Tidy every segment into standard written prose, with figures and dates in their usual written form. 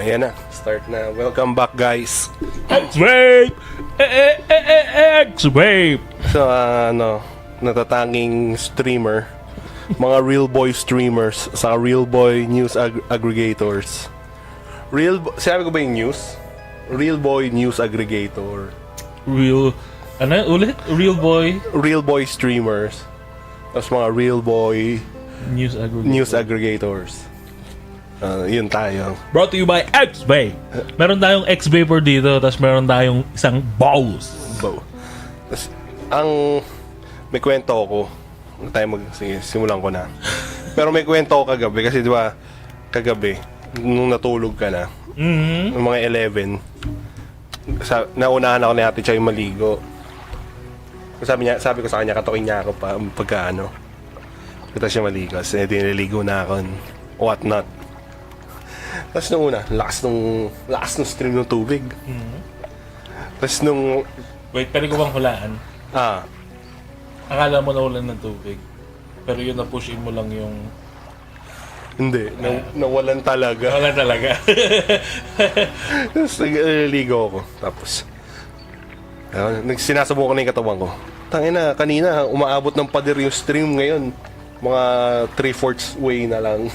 Ayan na, start na. Welcome back, guys. X-Vape! X-Vape! So, natatanging streamer, mga real boy streamers sa real boy news aggregators. Sabi ko ba yung news? Real boy news aggregator. Real boy? Real boy streamers. Tapos mga real boy news aggregators. Yun tayo. Brought to you by X-Vape. Meron tayong X-Vapor dito, tapos meron tayong isang bows. Tapos, may kwento ako. Sige, simulan ko na. Pero may kwento ako kagabi kasi di ba kagabi nung natulog ka na, ng mga 11, naunahan ako ni Ate Choy maligo. Sabi ko sa kanya, katukin niya ako pa pagka kita siya maligo. Kasi nililigo na ako what not. Tapos nung una, lakas nung stream ng tubig. Tapos nung... Wait, pwede ko bang hulaan? Akala mo nawalan ng tubig. Pero yun na-push mo lang yung... Hindi, nawalan talaga. Nawalan talaga. Tapos naliligo ako. Tapos, sinasabong ko na yung katawan ko. Tangina, kanina, umaabot ng pader yung stream ngayon. Mga 3/4 way na lang.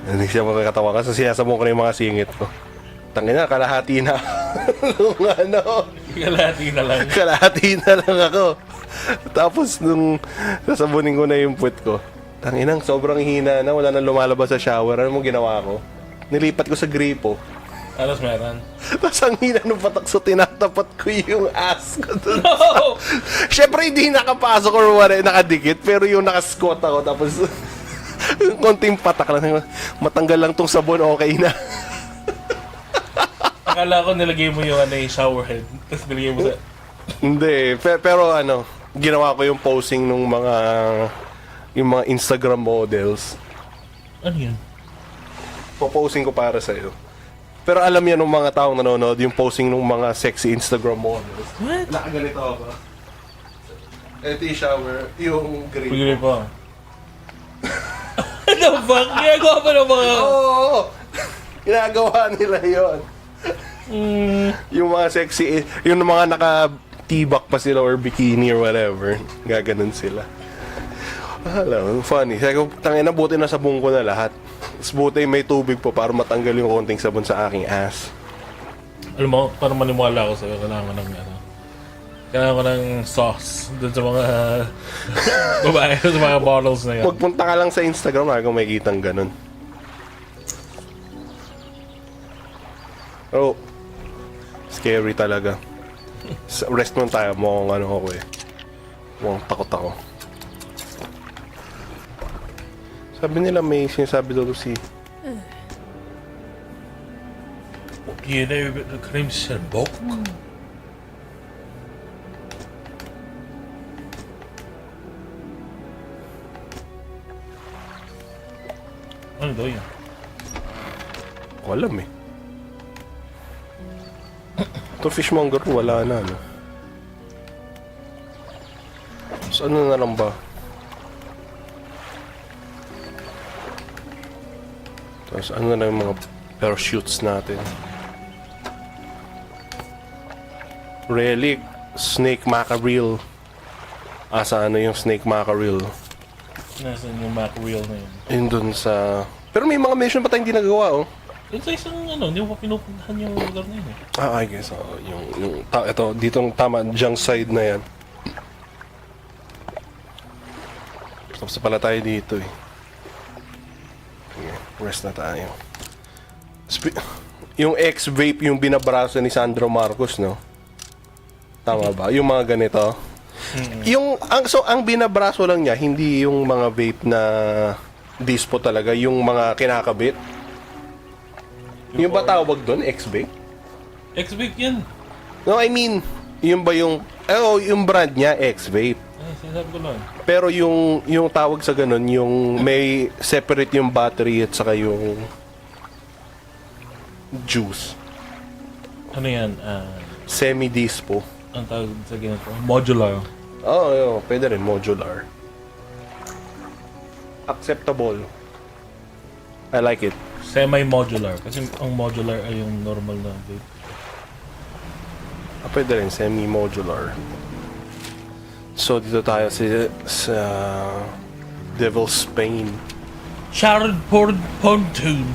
Hindi siya makakatawa kasi sinasabong ko na yung mga singit ko. Tangina, kalahati na. Kalahati na lang. Kalahati na lang ako. Tapos nung sasabunin ko na yung puwet ko, tanginang sobrang hina na, wala nang lumalabas sa shower. Ano mong ginawa ko? Nilipat ko sa gripo. Alas meron. Tapos ang hina nung patak, so tinatapat ko yung ass ko dun. No! Siyempre hindi nakapasok or wala, nakadikit, pero yung nakasquat ako, tapos yung konting patak lang, matanggal lang tong sabon, okay na. Akala ko nilagay mo yung shower head. Tapos nilagay mo sa... Hindi, pero ginawa ko yung posing nung yung mga Instagram models. Ano yun? Poposing ko para sa'yo. Pero alam yan ng mga taong nanonood, yung posing ng mga sexy Instagram models. What? Nakaganito ako. Ito yung shower, yung green. Pagkiri pa. Ano ba? Ginagawa pa ng mga... Oo! Ginagawa nila yon. Yung mga sexy, yung mga naka-tibak pa sila or bikini or whatever. Gaganon sila. Alam, funny. Sabi ko, tangina, buti na sabong ko na lahat. Tapos buti may tubig po para matanggal yung konting sabon sa aking ass. Alam mo, para maniwala ako sa'yo, kailangan ko ng sauce dun sa mga babae, sa mga bottles na yan. Magpunta ka lang sa Instagram, kung may kitang ganun. Oh, scary talaga. Rest mo tayo, mukhang ako eh. Mukhang takot ako. Sabi nila may sinasabi daw si... Yun na yung crimson book. Ano daw yun? Ko alam eh. Ito fishmonger, wala na, no? So, ano na lang ba? Tapos, ano na yung mga parachutes natin? Relic, snake mackerel. Sa ano yung snake mackerel? Nasaan yung mackerel na yun? Yun dun sa... Pero may mga mission pa tayong hindi nagawa, oh. Yun sa isang hindi mo pa pinupuntahan yung lugar na yun eh. I guess, ito, ditong tama, junk side na yan. Tapos pala tayo dito eh. Okay, rest na tayo. Yung X-Vape, yung binabraso ni Sandro Marcos, no? Tama ba? Yung mga ganito. Ang binabraso lang niya, hindi yung mga vape na dispo talaga, yung mga kinakabit. Yung ba tawag doon, X-Vape? X-Vape yan. No, I mean, yung ba yung... yung brand niya, X-Vape. Ay, sinasabi ko lang. Pero yung tawag sa ganun, yung may separate yung battery at saka yung juice. Ano yan? Semi-dispo. Ang tawag sa ganito? Modular. Oo, pwede rin, modular. Acceptable. I like it. Semi-modular. Kasi ang modular ay yung normal na vape. Pwede rin, semi-modular. So, dito tayo sa Devil's Pain. Shattered pontoon.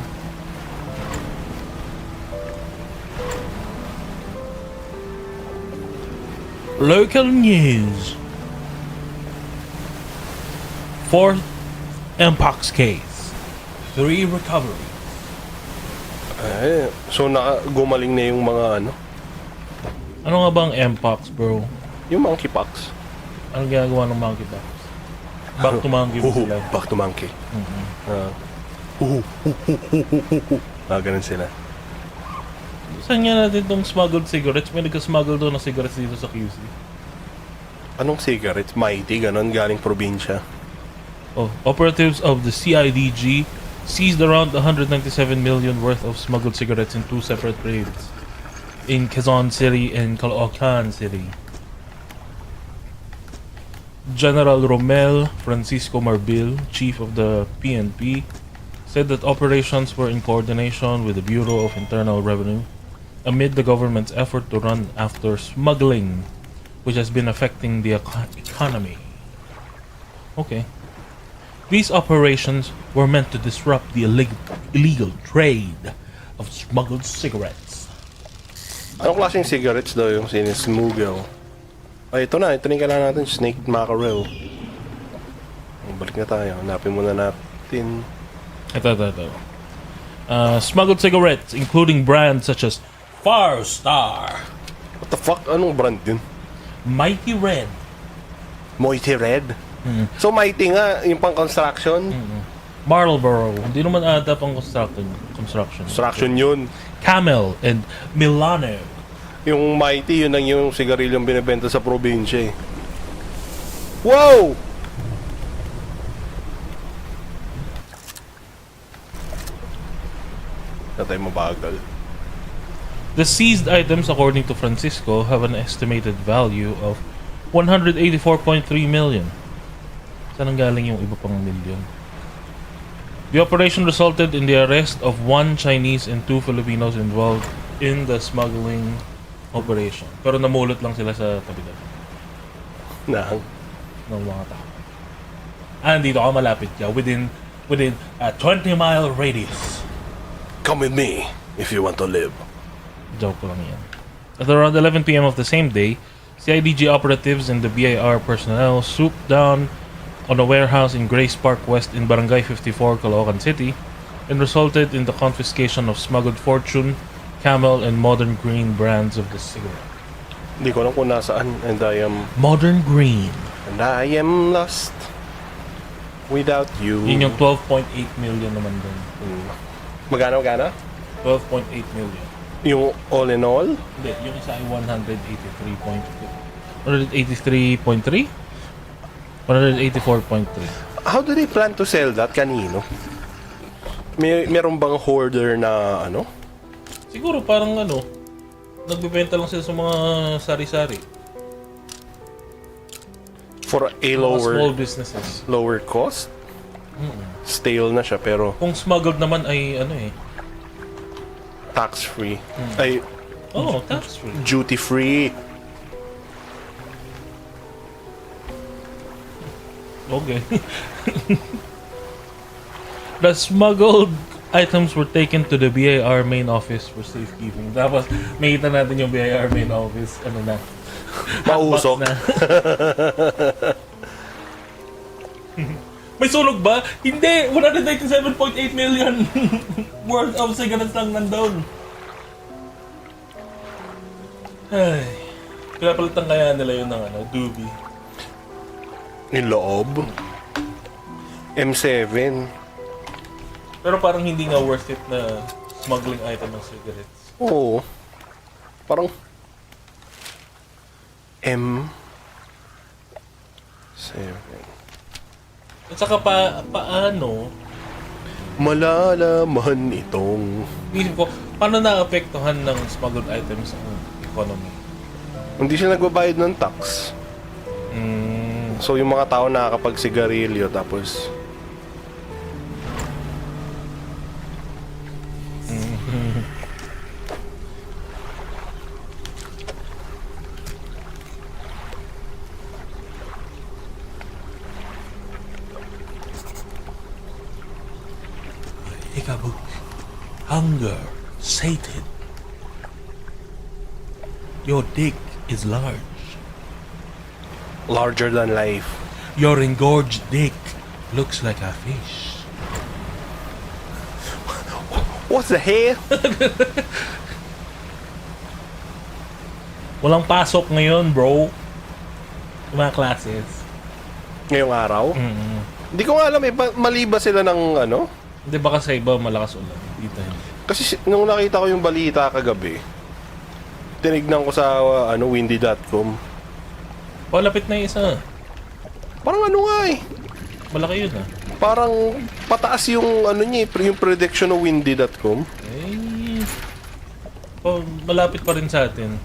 Local news. Fourth Mpox case. 3 recovery. So, gumaling na yung mga ano? Ano nga ba ang Mpox, bro? Yung monkeypox. Anong ginagawa ng monkeypox? Back to monkey sila. Back to monkey. Ganun sila. Saan nga natin itong smuggled cigarettes? May nagka-smuggle doon ng cigarettes dito sa QC. Anong cigarettes? Mighty, ganun, galing probinsya. Oh, operatives of the CIDG seized around 197 million worth of smuggled cigarettes in 2 separate raids in Quezon City and Caloocan City. General Romel Francisco Marbil, chief of the PNP, said that operations were in coordination with the Bureau of Internal Revenue amid the government's effort to run after smuggling, which has been affecting the economy. Okay. These operations were meant to disrupt the illegal trade of smuggled cigarettes. Anong klaseng cigarettes daw yung sinismuggle? Ay, ito na yung kailangan natin, snake mackerel. Balik na tayo, hanapin muna natin. Ito. Smuggled cigarettes, including brands such as Far Star, What the fuck? Anong brand yun? Mighty Red, Mighty Red? So Mighty nga, yung pang construction? Marlboro, hindi naman ata pang construction. Construction yun. Camel, and Milano. Yung Mighty, yun ang yung sigarilyong binibenta sa probinsya eh. Wow! Natay mabagal. The seized items, according to Francisco, have an estimated value of 184.3 million. Saan ang galing yung iba pang million? The operation resulted in the arrest of 1 Chinese and 2 Filipinos involved in the smuggling operation. Pero namulot lang sila sa tabi-tabi Nang. ng mga tao. Dito ako malapit ka, within a 20-mile radius. Come with me if you want to live. Joke lang yan. At around 11 p.m. of the same day, CIDG operatives and the BIR personnel swooped down on a warehouse in Grace Park West in Barangay 54, Caloocan City, and resulted in the confiscation of smuggled Fortune, Camel, and Modern Green brands of the cigarette. Hindi ko alam kung nasaan, and Modern Green. I am lost without you. Yun yung 12.8 million naman dun. Magana? 12.8 million. Yung all in all? Hindi, yung isa ay 183.3? 184.3. How do they plan to sell that? Kanino? Meron bang hoarder na ano? Siguro parang nagbebenta lang sila sa mga sari-sari. For a Mga small businesses. lower cost? Stale na siya pero Kung smuggled naman ay tax free. Ay tax free. duty free. Okay. The smuggled items were taken to the BIR main office for safekeeping. Tapos, makita natin yung BIR main office. Mausok. Na. May sunog ba? Hindi! 197.8 million worth of cigarettes lang nandun. Ay. Pinapalitan kaya nila yun ng doobie. Yung loob. M7. Pero parang hindi nga worth it na smuggling item ng cigarettes. Oo. Parang M7. At saka paano? Malalaman itong... Isip ko, paano naapektuhan ng smuggled items ang economy? Hindi sila nagbabayad ng tax. So yung mga tao nakakapag-sigarilyo tapos Hunger sated. Your dick is large. Larger than life. Your engorged dick looks like a fish. What the hell? Walang pasok ngayon, bro. Mga classes. Ngayong araw? Hindi ko nga alam eh, mali ba sila ng ano? Hindi, baka sa iba malakas ulan. Dito hindi. Kasi nung nakita ko yung balita kagabi, tinignan ko sa windy.com. Palapit na yung isa. Parang ano nga eh. Malaki yun ah. Parang pataas yung ano niya, yung prediction ng windy.com. Eh, malapit pa rin sa atin.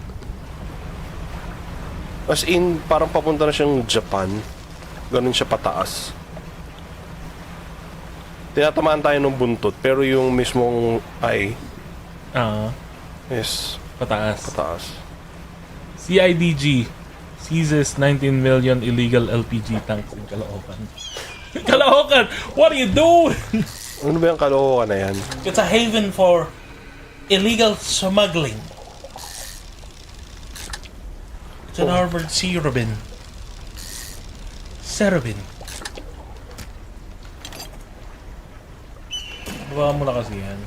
As in, parang papunta na siyang Japan. Ganun siya pataas. Tinatamaan tayo ng buntot, pero yung mismong eye is Pataas. pataas. CIDG seizes 19 million illegal LPG tanks in Caloocan. Caloocan! What are you doing? Ano ba yung kalookan na yan? It's a haven for illegal smuggling. It's an Harvard Serabin. Baba mo na kasi yan.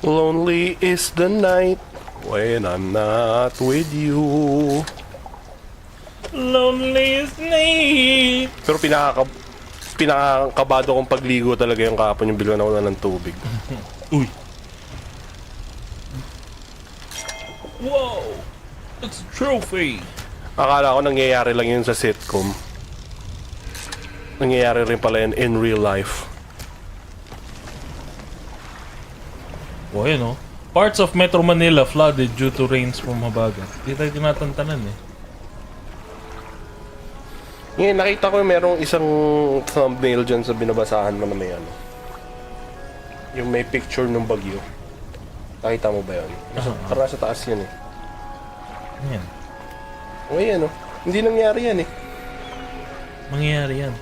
Lonely is the night when I'm not with you. Lonely is me. Pero pinakakabado kong pagligo talaga yung kahapon yung bilwa na wala ng tubig. Uy. Wow. It's a trophy. Akala ko nangyayari lang yun sa sitcom. Nangyayari rin pala yan in real life. O yun o. Parts of Metro Manila flooded due to rains from habagat. Di tayo tinatantanan eh. Ngayon, nakita ko merong isang thumbnail dyan sa binabasahan mo na may ano. Yung may picture ng bagyo. Nakita mo ba yun? Karena sa taas yan eh. Ayan. O yan o. Hindi nangyari yan eh. Mangyayari yan.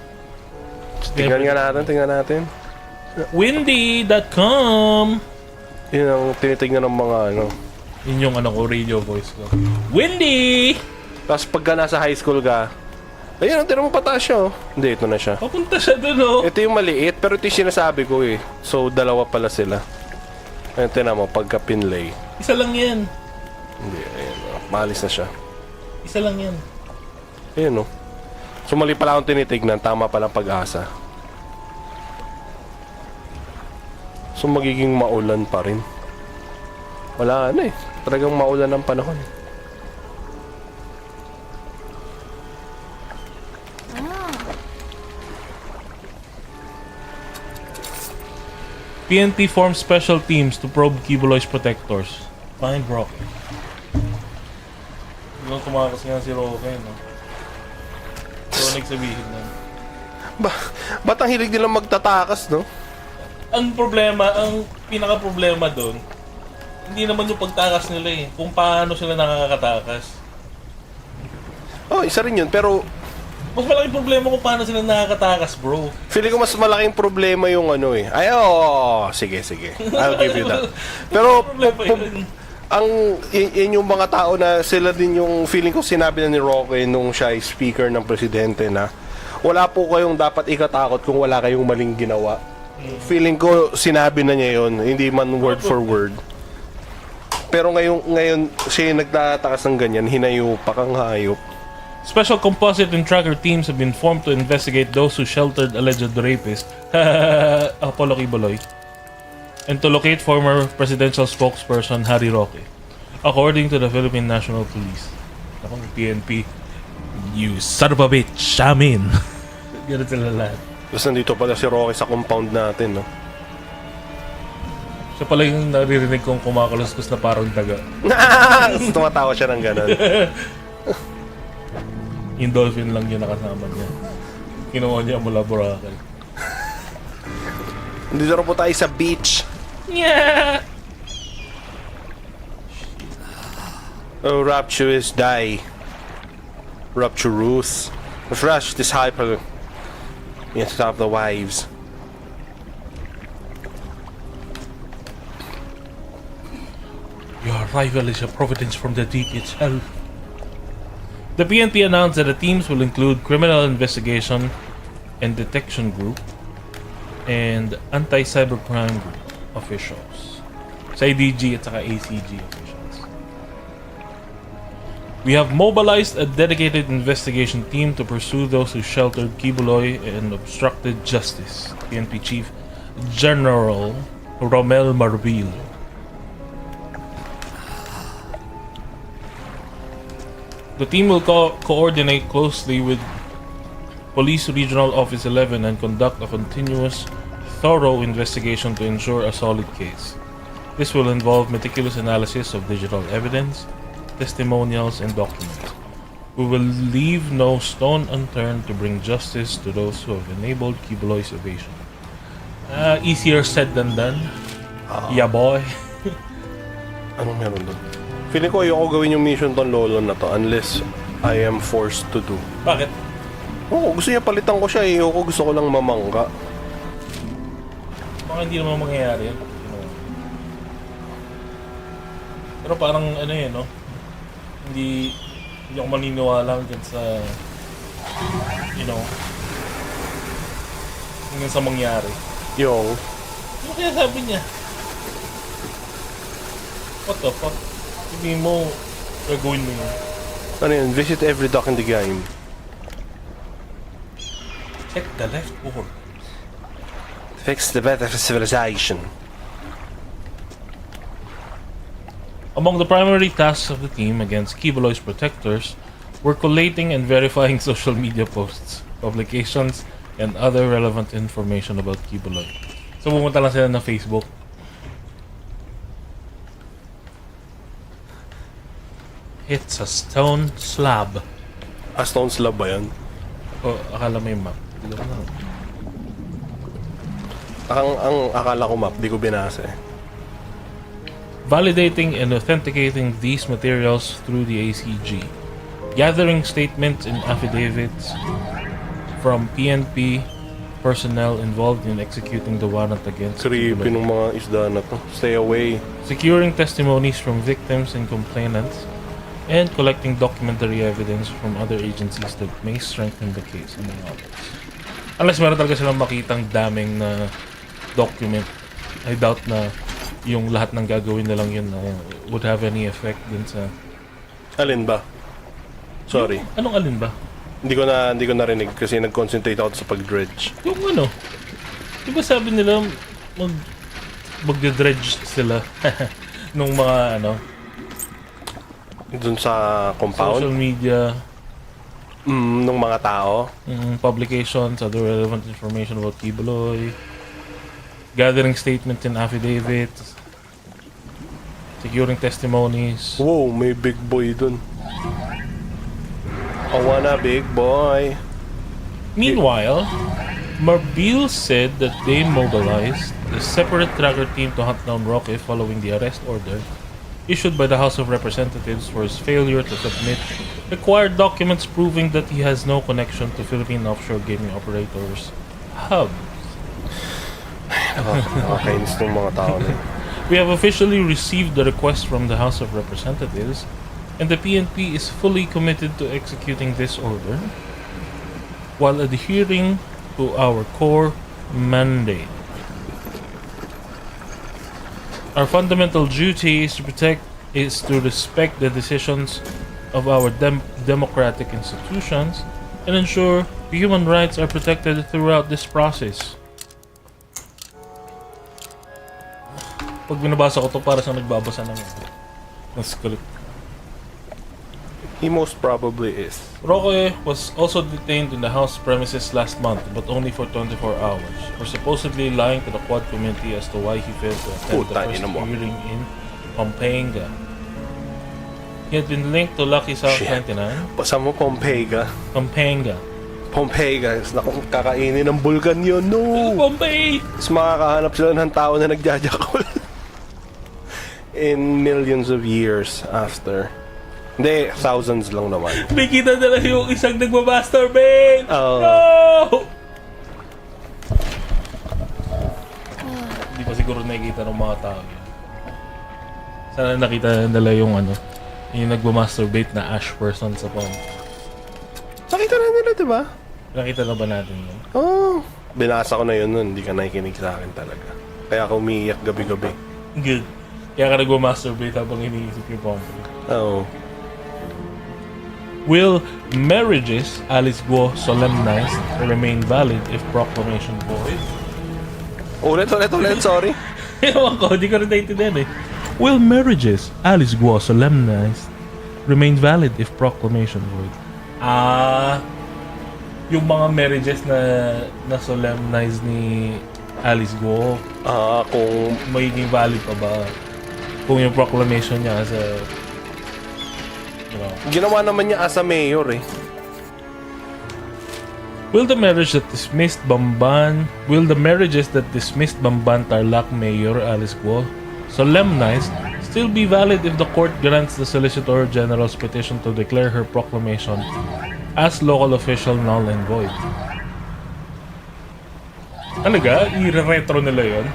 Tingnan natin. Windy.com. Yun ang tinitignan ng mga ano. Yun yung ano ko, radio voice ko. Windy! Tapos pagka nasa high school ka, ayun, tira mo pataas siya oh. Hindi, ito na siya. Papunta siya dun oh. Ito yung maliit, pero ito yung sinasabi ko eh. So, dalawa pala sila. Ayun, tinan mo, pagka pinlay. Isa lang yan. Hindi, ayun oh. Maalis na siya. Isa lang yan. Ayun oh. So, mali pala akong tinitignan, tama palang pag-asa. So, magiging maulan pa rin. Wala ano eh. Talagang maulan ang panahon. PNP forms special teams to probe Kibuloy's protectors. Find Rock. Hindi lang tumakas nga si Roque, no? So, nagsabihin na. Ba't ang hilig nilang magtatakas, no? Ang problema, ang pinaka-problema doon, hindi naman yung pagtakas nila eh. Kung paano sila nakakatakas. Oh, isa rin yun. Pero, Mas malaking problema kung paano sila nakakatakas, bro. feeling ko mas malaking problema yung ano eh. Ay, sige. I'll give you that. Pero, Problema yun. yun yung mga tao na sila din yung feeling ko sinabi na ni Roque nung siya ay speaker ng presidente na wala po kayong dapat ikatakot kung wala kayong maling ginawa. Feeling ko sinabi na niya yun, hindi man word for word. Pero ngayon siya yung nagtatakas ng ganyan, hinayo pa kang hayop. Special composite and tracker teams have been formed to investigate those who sheltered alleged rapist Apollo Kibuloy and to locate former presidential spokesperson Harry Roque, according to the Philippine National Police. Ako, PNP, you son of a bitch, amin. Ganun sila lahat. Tapos nandito pala si Roque sa compound natin, no? Siya pala yung naririnig kong kumakaluskus na parang daga. Tapos tumatawa siya ng gano'n. Yung dolphin lang yung nakasama niya. Kinuha niya mula Boracay. Nandito rin po tayo sa beach. Yeah! Oh, rapturous die. Rapturous. Refresh this hyper. Yes, stop the wives. Your rival is a providence from the deep itself. The PNP announced that the teams will include Criminal Investigation and Detection Group and Anti-Cybercrime Group officials. Sa IDG at saka ACG officials. We have mobilized a dedicated investigation team to pursue those who sheltered Kibuloy and obstructed justice. PNP Chief General Romel Marbil. The team will coordinate closely with Police Regional Office 11 and conduct a continuous, thorough investigation to ensure a solid case. This will involve meticulous analysis of digital evidence, testimonials, and documents. We will leave no stone unturned to bring justice to those who have enabled Kibuloy's evasion. Easier said than done. Yeah, boy. Anong meron doon? Feeling ko ayoko gawin yung mission tong lolo na to unless I am forced to do. Bakit? Oo, gusto niya palitan ko siya eh. Ako gusto ko lang mamangka. Baka hindi naman mangyayari yan. Pero parang ano yun, no? Hindi ako maniniwala dyan sa hanggang sa mangyari. Yung Ano kaya sabi niya? What the fuck? Hindi mo gagawin mo yun. ano yun? Visit every dock in the game. Check the left board. Fix the bed of civilization. Among the primary tasks of the team against Kibuloy's protectors were collating and verifying social media posts, publications, and other relevant information about Kibuloy. So pumunta lang sila na Facebook. It's a stone slab. A stone slab ba yan? O, akala mo yung map. Hindi ko alam. Ang akala ko map, di ko binasa eh. Validating and authenticating these materials through the ACG. Gathering statements and affidavits from PNP personnel involved in executing the warrant against Creepy Kibuloy. ng mga isda na to. Stay away. Securing testimonies from victims and complainants, and collecting documentary evidence from other agencies that may strengthen the case, among others. Unless meron talaga silang makitang daming na document, I doubt na yung lahat ng gagawin na lang yun would have any effect din sa... Alin ba? Sorry. Anong alin ba? Hindi ko narinig kasi nag-concentrate ako sa pag-dredge. Yung ano, di ba sabi nila magde-dredge sila nung mga Dun sa compound? social media, Nung mga tao? publications, other relevant information about Kibuloy, gathering statements and affidavits, securing testimonies. Wow, may big boy dun. I wanna big boy. Meanwhile, Marbil said that they mobilized a separate tracker team to hunt down Roque following the arrest order issued by the House of Representatives for his failure to submit required documents proving that he has no connection to Philippine offshore gaming operators hub. Nakakainis ng mga tao na. We have officially received the request from the House of Representatives, and the PNP is fully committed to executing this order while adhering to our core mandate. Our fundamental duty is to respect the decisions of our democratic institutions and ensure human rights are protected throughout this process. Pag binabasa ko to, para sa nagbabasa ng script. He most probably is. Roque was also detained in the house premises last month, but only for 24 hours, for supposedly lying to the Quad Committee as to why he failed to attend the first hearing in Pampanga. He had been linked to Lucky South 99. Basta mo Pompega. Pampanga. Pompega. Naku, kakainin ng bulkan yun. No! Pompey! Tapos makakahanap sila ng tao na nagjajakol. In millions of years after. Hindi, thousands lang naman. May kita na lang yung isang nagmasturbate! Oh. No! Hindi pa siguro nakikita ng mga tao yun. Sana nakita nila yung yung nagma-masturbate na ash person sa pond. Nakita na nila, di ba? Nakita na ba natin yun? Oo. Binasa ko na yun nun. Hindi ka nakikinig sa akin talaga. Kaya ako umiiyak gabi-gabi. Good. Kaya ka nagma-masturbate habang iniisip yung pond. Oo. Will marriages, Alice Guo solemnized, remain valid if proclamation void? Ulit, sorry. Ewan ko, di ko rin naintindihan eh. Will marriages, Alice Guo solemnized, remain valid if proclamation void? Yung mga marriages na solemnize ni Alice Guo, Kung magiging valid pa ba? Kung yung proclamation niya as a... ginawa naman niya as a mayor eh. Will the marriages that dismissed Bamban Tarlac Mayor Alice Guo solemnized still be valid if the court grants the Solicitor General's petition to declare her proclamation as local official null and void? Ano ga? I-retro nila yun?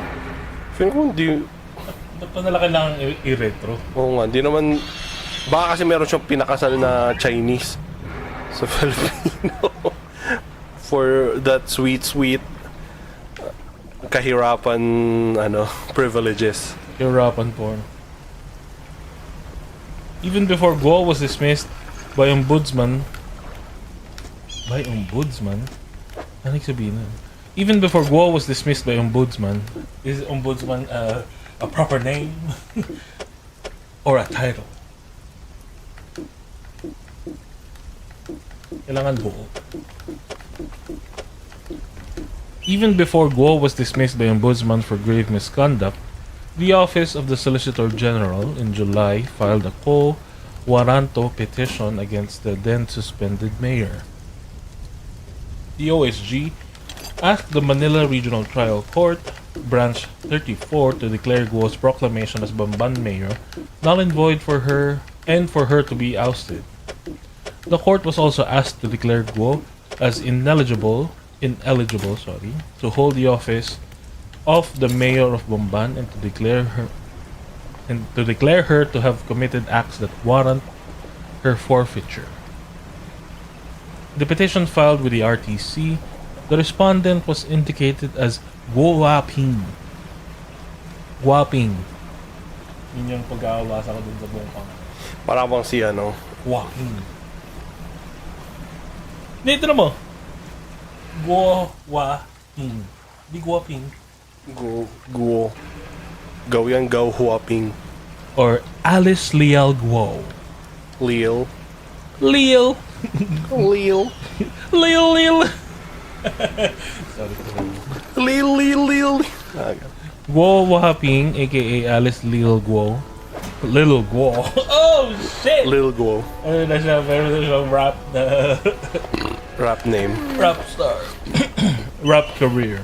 Feeling ko hindi... Ba't pa nila kailangan i-retro? Oo nga, hindi naman... Baka kasi meron siyang pinakasal na Chinese sa Filipino. For that sweet kahirapan, privileges. Kahirapan porn. Even before Guo was dismissed by ombudsman... By ombudsman? Ano sabihin nun? Even before Guo was dismissed by ombudsman, is ombudsman a proper name? Or a title? Kailangan buo. Even before Guo was dismissed by ombudsman for grave misconduct, the Office of the Solicitor General in July filed a quo warranto petition against the then suspended mayor. The OSG asked the Manila Regional Trial Court, Branch 34, to declare Guo's proclamation as Bamban mayor null and void for her to be ousted. The court was also asked to declare Guo as ineligible to hold the office of the mayor of Bamban and to declare her to have committed acts that warrant her forfeiture. The petition filed with the RTC, the respondent was indicated as Guo Waping. Guaping. Yun yung pag-aawasa ko dun sa buong pangalan. Para bang si Waping. Dito na mo. Guo-wa-ping. Di guwaping. Guo. Go yan, go huaping. Or Alice Lial Guo. Lil. Lil. Lil. Lil. Sorry. Lil. Guo Wahaping, aka Alice Lil Guo. Lil Guo. Oh, shit! Lil Guo. Ano na siya, pero na siyang rap na... Rap name. Rap star. Rap career.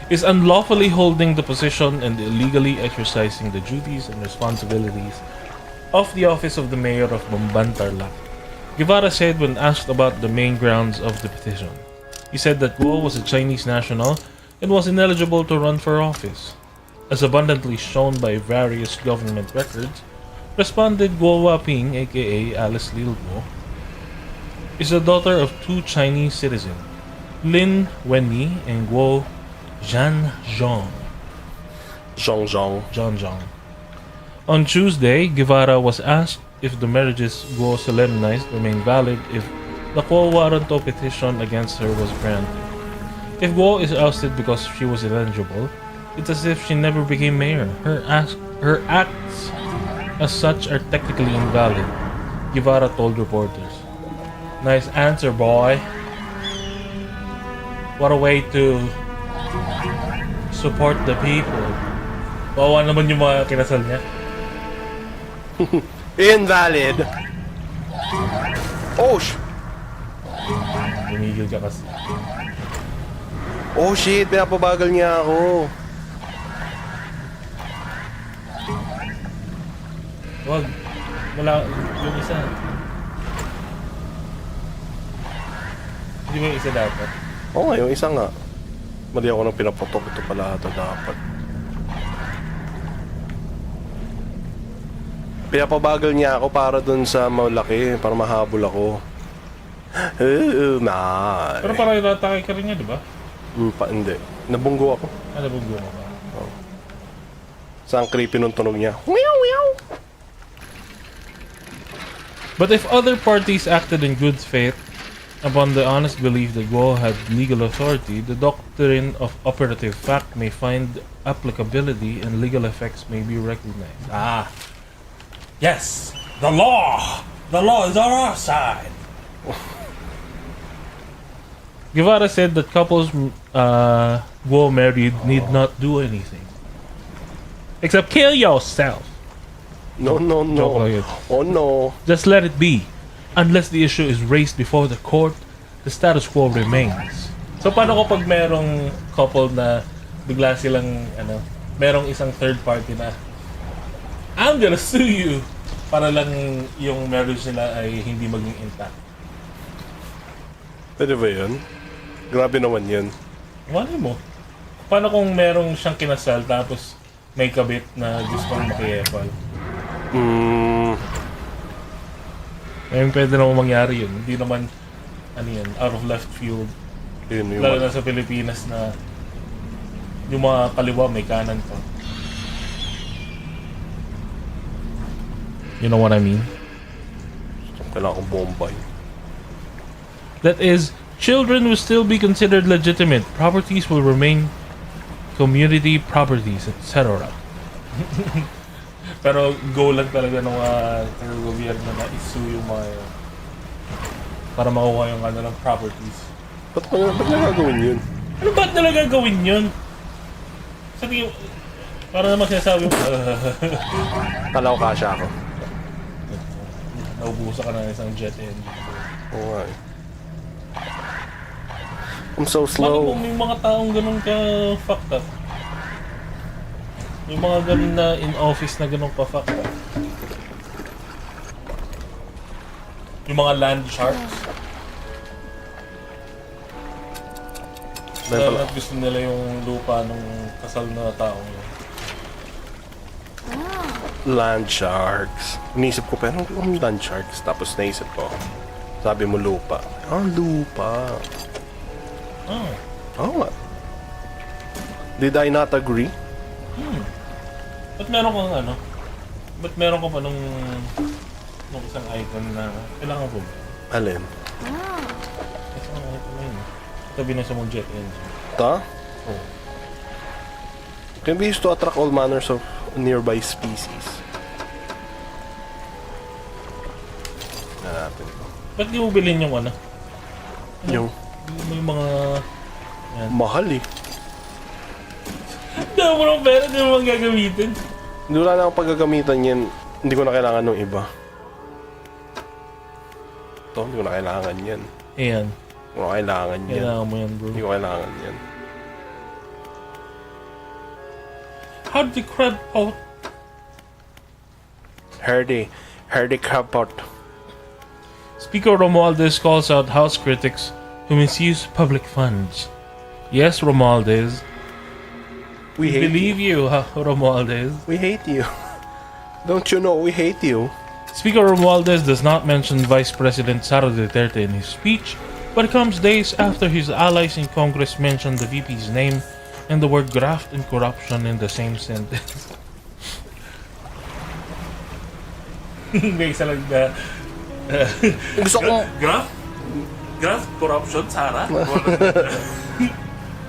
Is unlawfully holding the position and illegally exercising the duties and responsibilities of the office of the mayor of Bamban Tarlac. Guevara said when asked about the main grounds of the petition. He said that Guo was a Chinese national and was ineligible to run for office. As abundantly shown by various government records, responded Guo Waping, aka Alice Lil Guo, is the daughter of two Chinese citizens, Lin Wenyi and Guo Zhang. On Tuesday, Guevara was asked if the marriages Guo solemnized remain valid if the quo warranto petition against her was granted. If Guo is ousted because she was ineligible, it's as if she never became mayor. Her acts as such are technically invalid, Guevara told reporters. Nice answer, boy. What a way to support the people. Bawa naman yung mga kinasal niya. Invalid. Oh, Tumigil ka kasi. oh shit, pinapabagal niya ako. Wag. Wala yung isa. Hindi mo yung isa dapat. Oo nga, yung isa nga. Mali ako nang pinaputok. Ito pala ito dapat. Pinapabagal niya ako para dun sa malaki, para mahabol ako. Pero parang itatake ka rin niya, di ba? Hindi. Nabunggo ako. Nabunggo mo ba? Saan creepy nung tunog niya? Meow, meow. But if other parties acted in good faith, upon the honest belief that Guo had legal authority, the doctrine of operative fact may find applicability and legal effects may be recognized. Yes, the law! The law is on our side. Guevara said that couples Guo married need not do anything. Except kill yourself. No. Joke lang yun. Oh no. Just let it be. Unless the issue is raised before the court, the status quo remains. So paano kapag merong couple na bigla silang merong isang third party na I'm gonna sue you para lang yung marriage nila ay hindi maging intact. Pwede ba yun? Grabe naman yun. Wala mo. Paano kung merong siyang kinasal tapos may kabit na gustong makiyepal? Ngayon pwede naman mangyari yun. Hindi naman, out of left field. Yun, Lalo na sa Pilipinas na yung mga kaliwa may kanan pa. You know what I mean? Kailangan kong bombay. That is, children will still be considered legitimate. Properties will remain community properties, etc. Pero goal lang talaga ng gobyerno na i-sue yung mga yun para makuha yung ng properties. Ba't nila gagawin yun? Ano ba't nila gagawin yun? Sa tingin, para naman sinasabi mo, Kala ko kasya ako. naubusan ka na isang jet engine. Oo nga eh. I'm so Bakit slow. kung may mga taong ganun ka fucked up? May mga ganun na in office na ganun ka fucked up. Yung mga land sharks. Dahil pala, At gusto nila yung lupa ng kasal na taong yun. land sharks. Inisip ko, pero ano land sharks? Tapos naisip ko, sabi mo lupa. Lupa. Oh. Oo nga. Did I not agree? Ba't meron kang ba't meron ka pa nung isang icon na kailangan po ba? Alin? Isang icon na yun. Tabi na sa mong jet engine. Ta? Oh. Can be used to attract all manners of nearby species. Hanapin ko. Ba't di mo bilhin yung Yung May mga... Yan. mahal eh. Hindi mo ng pera, hindi mo gagamitin. Hindi wala na akong paggagamitan yan. Hindi ko na kailangan ng iba. Ito, hindi ko na kailangan yan. Ayan. Hindi ko na kailangan yan. Kailangan mo yan, bro. Hindi ko kailangan yan. How did the crab out? Herdy crab pot. Speaker Romualdez calls out House critics who misuse public funds. Yes, Romualdez. We hate Believe you, Romualdez. We hate you. Don't you know we hate you? Speaker Romualdez does not mention Vice President Sara Duterte in his speech, but it comes days after his allies in Congress mentioned the VP's name and the word graft and corruption in the same sentence. May isa lang na... Gusto ko... Graft? Graft? Corruption, Sara?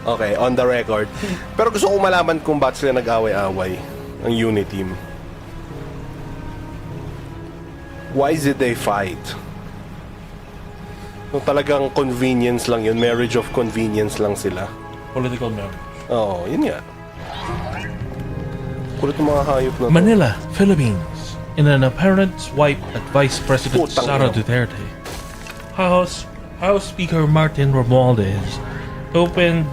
Okay, on the record. Pero gusto ko malaman kung bakit sila nag-away-away ang unit team. Why did they fight? No, talagang convenience lang yun. Marriage of convenience lang sila. Political marriage. Oo, yun nga. Kulit ng mga hayop na to. Manila, Philippines. In an apparent swipe at Vice President Putang Sara ina. Duterte, House Speaker Martin Romualdez opened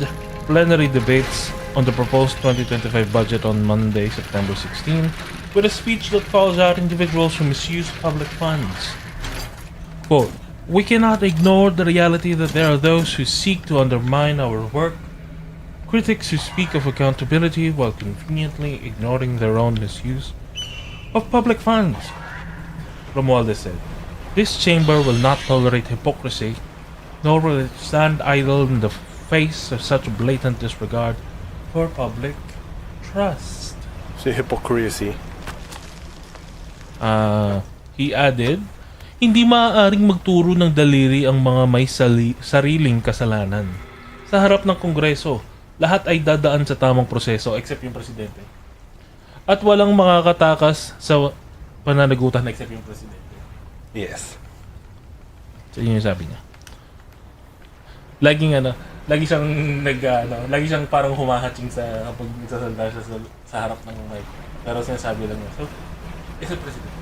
plenary debates on the proposed 2025 budget on Monday, September 16, with a speech that calls out individuals who misuse public funds. Quote, "We cannot ignore the reality that there are those who seek to undermine our work, critics who speak of accountability while conveniently ignoring their own misuse, of public funds. Romualdez said, "This chamber will not tolerate hypocrisy, nor will it stand idle in the face of such blatant disregard for public trust." Si hypocrisy. He added, "Hindi maaaring magturo ng daliri ang mga may sariling kasalanan. Sa harap ng Kongreso, lahat ay dadaan sa tamang proseso except yung presidente. At walang makakatakas sa pananagutan except yung presidente." Yes. So yun yung sabi niya. Lagi siyang lagi siyang parang humahatching sa kapag nagsasalita siya sa harap ng mic. Pero sinasabi lang niya, so, except presidente.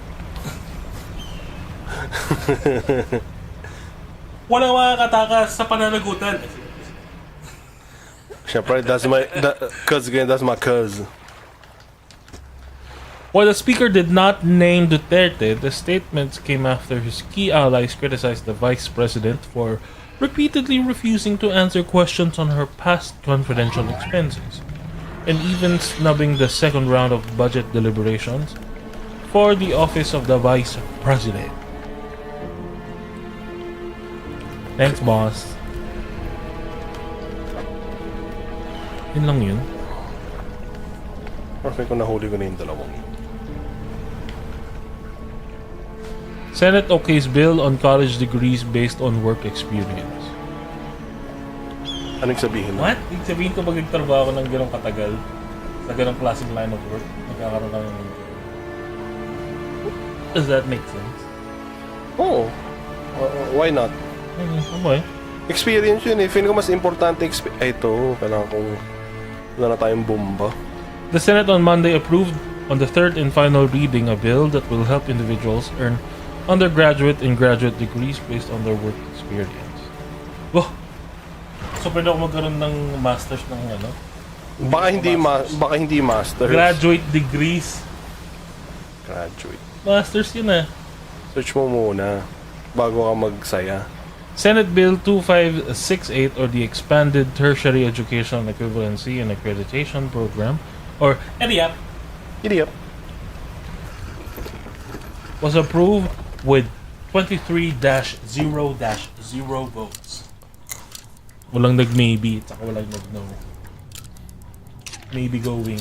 Walang makakatakas sa pananagutan. Siyempre, that's my cuz. While the speaker did not name Duterte, the statements came after his key allies criticized the vice president for repeatedly refusing to answer questions on her past confidential expenses, and even snubbing the second round of budget deliberations for the office of the vice president. Thanks, boss. Yun lang yun. Perfect kung nahuli ko na yung dalawang. Senate okays bill on college degrees based on work experience. Anong sabihin? What? Ibig sabihin ko pag nagtrabaho ko ng ganong katagal sa ganong klaseng line of work, nagkakaroon ka ng... Does that make sense? Oo. Why not? Okay. Experience yun eh. Feeling ko mas importante ito, kailangan kong wala na tayong bomba. The Senate on Monday approved on the third and final reading a bill that will help individuals earn undergraduate and graduate degrees based on their work experience. Wow! So pwede ako magkaroon ng masters ng ano? Baka hindi masters. Graduate degrees. Graduate. Masters yun ah. Search mo muna bago ka magsaya. Senate Bill 2568, or the Expanded Tertiary Education Equivalency and Accreditation Program, or EDIAP, was approved with 23-0-0 votes. Walang nag-maybe, at saka walang nag-no. Maybe going,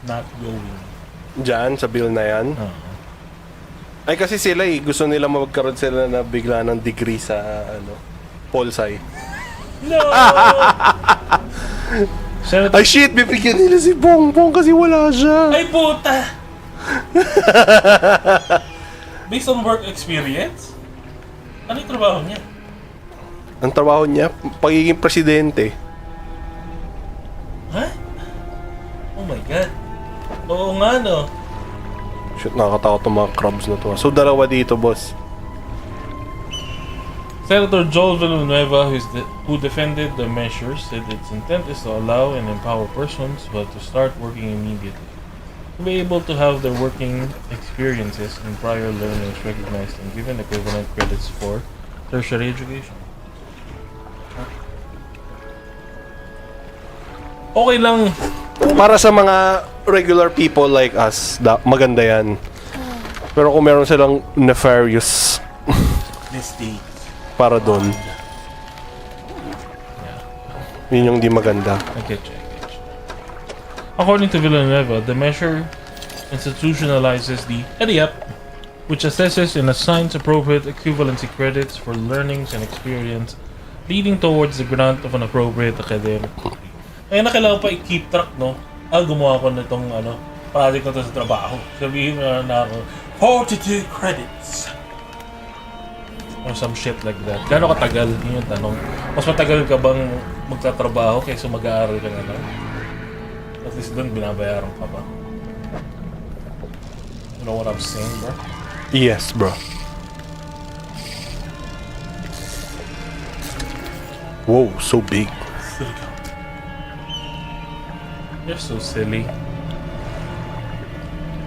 not going. Diyan, sa bill na yan. Ay kasi sila gusto nila magkaroon sila na bigla ng degree sa pol sci. No! Senator, Ay shit, bibigyan nila si Bongbong kasi wala siya. ay puta! Based on work experience? Ano yung trabaho niya? Ang trabaho niya, pagiging presidente. Ha? Oh my god. Oo nga no. Shit, nakakatakot ang mga crabs na to. So, dalawa dito, boss. Senator Joel Villanueva, who defended the measure, said its intent is to allow and empower persons who have to start working immediately to be able to have their working experiences and prior learnings recognized and given equivalent credits for tertiary education. Okay lang. Para sa mga regular people like us, maganda yan. Pero kung meron silang nefarious Mistakes. para doon, yun yung di maganda. I get you. According to Villanueva, the measure institutionalizes the EDIAP, which assesses and assigns appropriate equivalency credits for learnings and experience, leading towards the grant of an appropriate academic degree. Kaya na kailangan pa i-keep track, no? Gumawa ko na itong project na ito sa trabaho. Sabihin mo na ako, 42 credits. Or some shit like that. Gano'ng katagal? Yun yung tanong. Mas matagal ka bang magtatrabaho kaysa mag-aaral ka na lang? At least doon binabayaran ka pa. You know what I'm saying, bro? Yes, bro. Whoa, so big. You're so silly.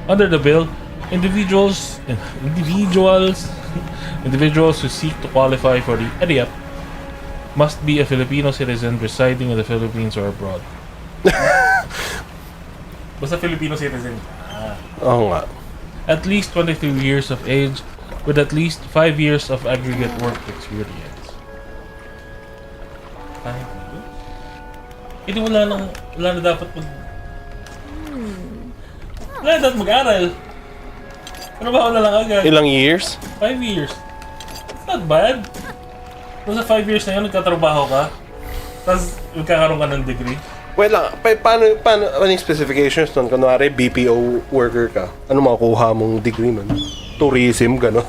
Under the bill, individuals who seek to qualify for the EDIAP must be a Filipino citizen residing in the Philippines or abroad. Basta Filipino citizen. Oo nga. At least 22 years of age with at least 5 years of aggregate work experience. 5 years? Hindi wala na dapat wala na dapat mag-aral. Trabaho na lang agad. Ilang years? 5 years. It's not bad. Kung sa 5 years na yun, nagkatrabaho ka, tapos magkakaroon ka ng degree. Wait lang, paano yung specifications nun? Kunwari, BPO worker ka. Ano makukuha mong degree nun? Tourism, gano'n.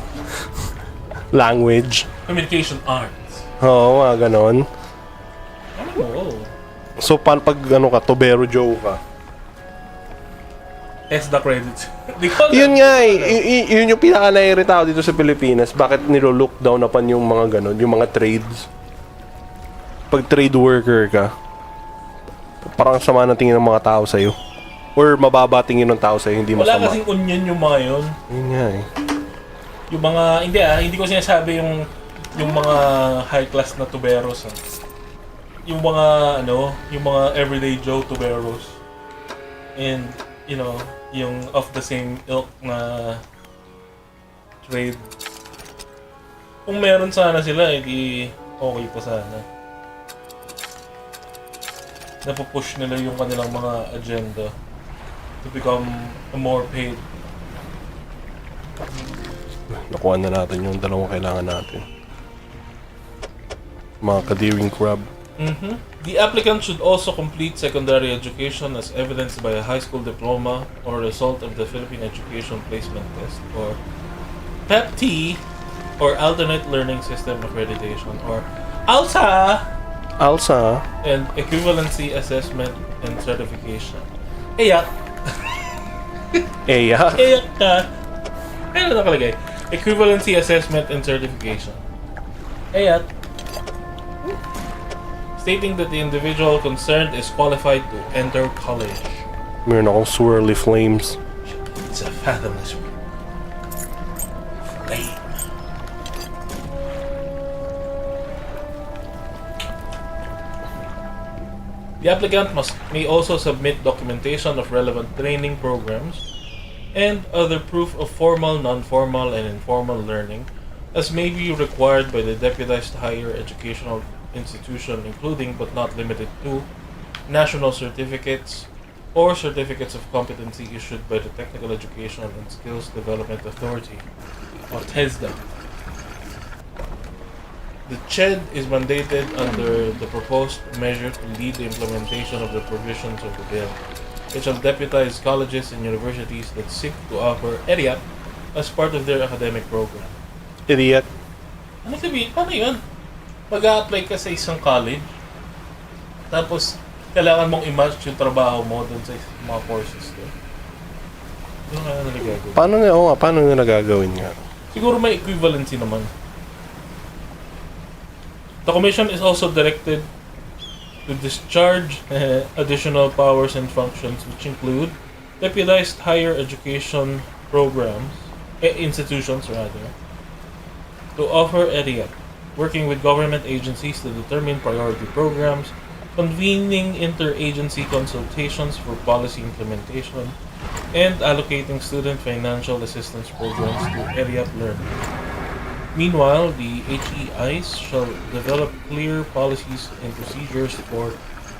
Language. Communication arts. Oo, mga gano'n. Ano mo? So, paano pag tubero Joe ka? Test the credits. Yun nga yun yung pinaka-nairita ko dito sa Pilipinas. Bakit nilo-look down napan yung mga gano'n, yung mga trades. Pag trade worker ka, parang sama ng tingin ng mga tao sa'yo. Or mababa tingin ng tao sa'yo, hindi Wala masama. kasing onion yung mga yun. Yun nga Yung mga, hindi ko sinasabi yung mga high class na tuberos. Yung mga, yung mga everyday Joe tuberos. And, yung of the same ilk na trade. Kung meron sana sila, edi okay pa sana. Napupush nila yung kanilang mga agenda to become more paid. Nakuha na natin yung dalawang kailangan natin. Mga kadiring crab. The applicant should also complete secondary education as evidenced by a high school diploma or result of the Philippine Education Placement Test or PEP-T or Alternate Learning System Accreditation or ALSA and Equivalency Assessment and Certification. Eyak ka. Ano nakalagay? Equivalency Assessment and Certification. Eyak. Stating that the individual concerned is qualified to enter college. Meron akong swirly flames. It's a fathomless flame. The applicant may also submit documentation of relevant training programs and other proof of formal, non-formal, and informal learning as may be required by the deputized higher educational institution, including but not limited to national certificates or certificates of competency issued by the Technical Education and Skills Development Authority, or TESDA. The CHED is mandated under the proposed measure to lead the implementation of the provisions of the bill, which shall deputize colleges and universities that seek to offer EDIAP as part of their academic program. Idiot. Ano sabihin? Paano yun? Mag-a-apply ka sa isang college, tapos kailangan mong i-match yung trabaho mo dun sa mga courses ko. Ano kaya nila gagawin? Paano nila gagawin nga? Siguro may equivalency naman. The Commission is also directed to discharge additional powers and functions which include deputized higher education programs, institutions rather, to offer EDIAP, working with government agencies to determine priority programs, convening interagency consultations for policy implementation, and allocating student financial assistance programs to EDIAP learning. Meanwhile, the HEIs shall develop clear policies and procedures for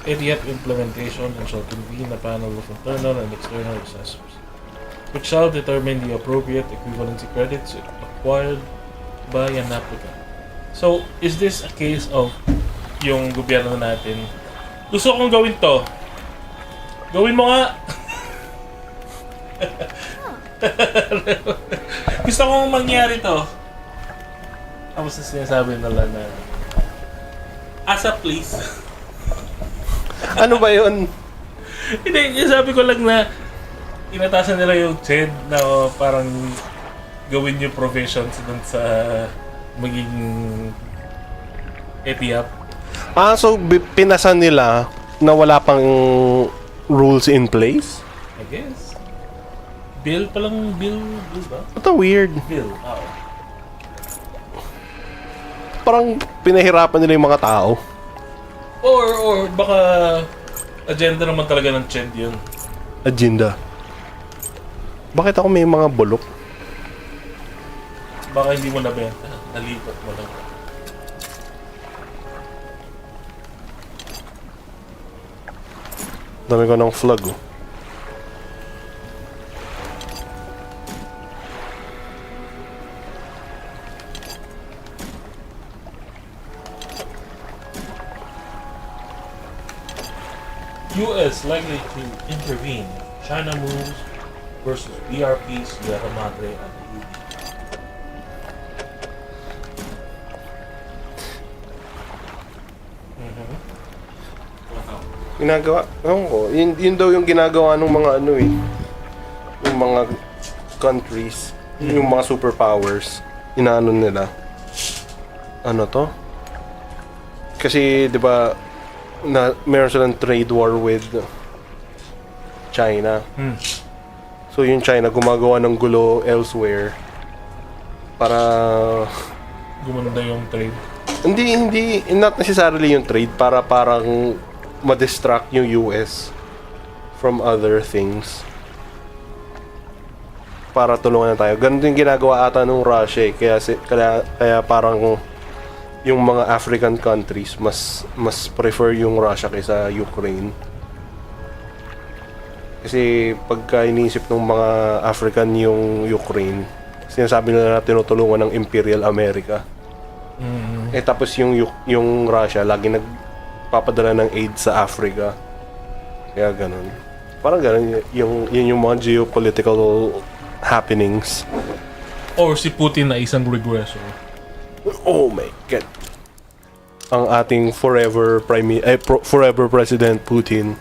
EDIAP implementation and shall convene a panel of internal and external assessors, which shall determine the appropriate equivalency credits acquired by an applicant. So, is this a case of yung gobyerno natin, gusto kong gawin to, gawin mo nga! Gusto kong mangyari to. Tapos na sinasabi nila na, asa please. Ano ba yun? Hindi, sabi ko lang na inatasan nila yung CHED na parang gawin yung provisions dun sa maging EDIAP. So pinasan nila na wala pang rules in place? I guess. Bill ba? Ito weird. Bill, oo. Parang pinahirapan nila yung mga tao. Or baka agenda naman talaga ng CHED yun. Agenda. Bakit ako may mga bulok? Baka hindi mo nabenta. Nalipat mo lang. Dami ko ng flag, oh. U.S. likely to intervene. China moves versus BRP's Sierra Madre at UP. Ginagawa, ewan ko, yun daw yung ginagawa ng mga ano eh. Yung mga countries, yung mga superpowers, inaano nila. Ano to? Kasi, di ba, na meron silang trade war with China. So yung China gumagawa ng gulo elsewhere para Gumanda yung trade. hindi not necessarily yung trade, para parang ma-distract yung US from other things. Para tulungan na tayo. Ganun din ginagawa ata nung Russia eh. Kaya parang yung mga African countries mas prefer yung Russia kaysa Ukraine. Kasi pagka iniisip ng mga African yung Ukraine, sinasabi nila na tinutulungan ng Imperial America. Eh tapos yung Russia lagi nagpapadala ng aid sa Africa. Kaya ganun. Parang ganun yung mga geopolitical happenings. Or si Putin na isang regressor. Oh my God. Ang ating forever President Putin.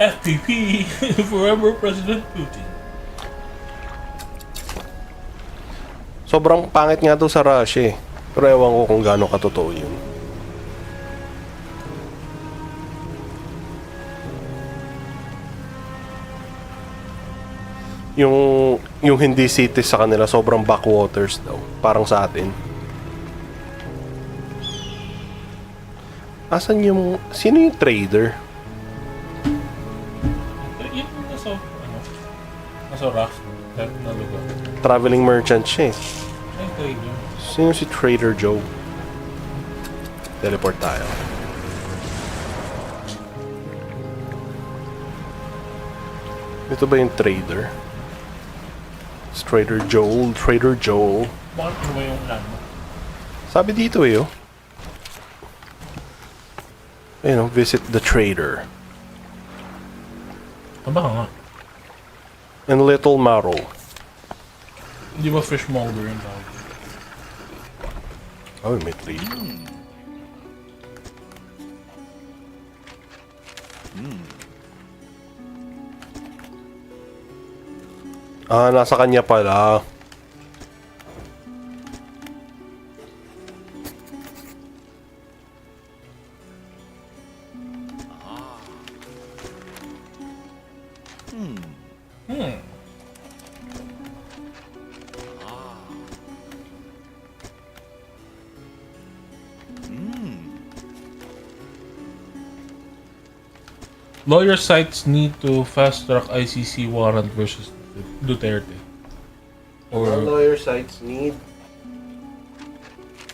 FPP, forever President Putin. Sobrang pangit nga to sa Russia eh. Pero ewan ko kung gaano katotoo yun. Yung hindi cities sa kanila, sobrang backwaters daw. Parang sa atin. Asan sino yung trader? Yun nasa raft na lugar. Traveling merchant siya eh. Ay, trader. Sino si Trader Joe? Teleport tayo. Ito ba yung trader? It's Trader Joel. Trader Joel. Bakit ano ba yung land mo? Sabi dito eh, oh. Ayun, oh, visit the trader. Aba nga. And Little Maro. Hindi ba fishmonger yung tawag? Oh, may trade. Ah, nasa kanya pala. Lawyer cites need to fast-track ICC warrant versus Duterte. Or Lawyer sites need.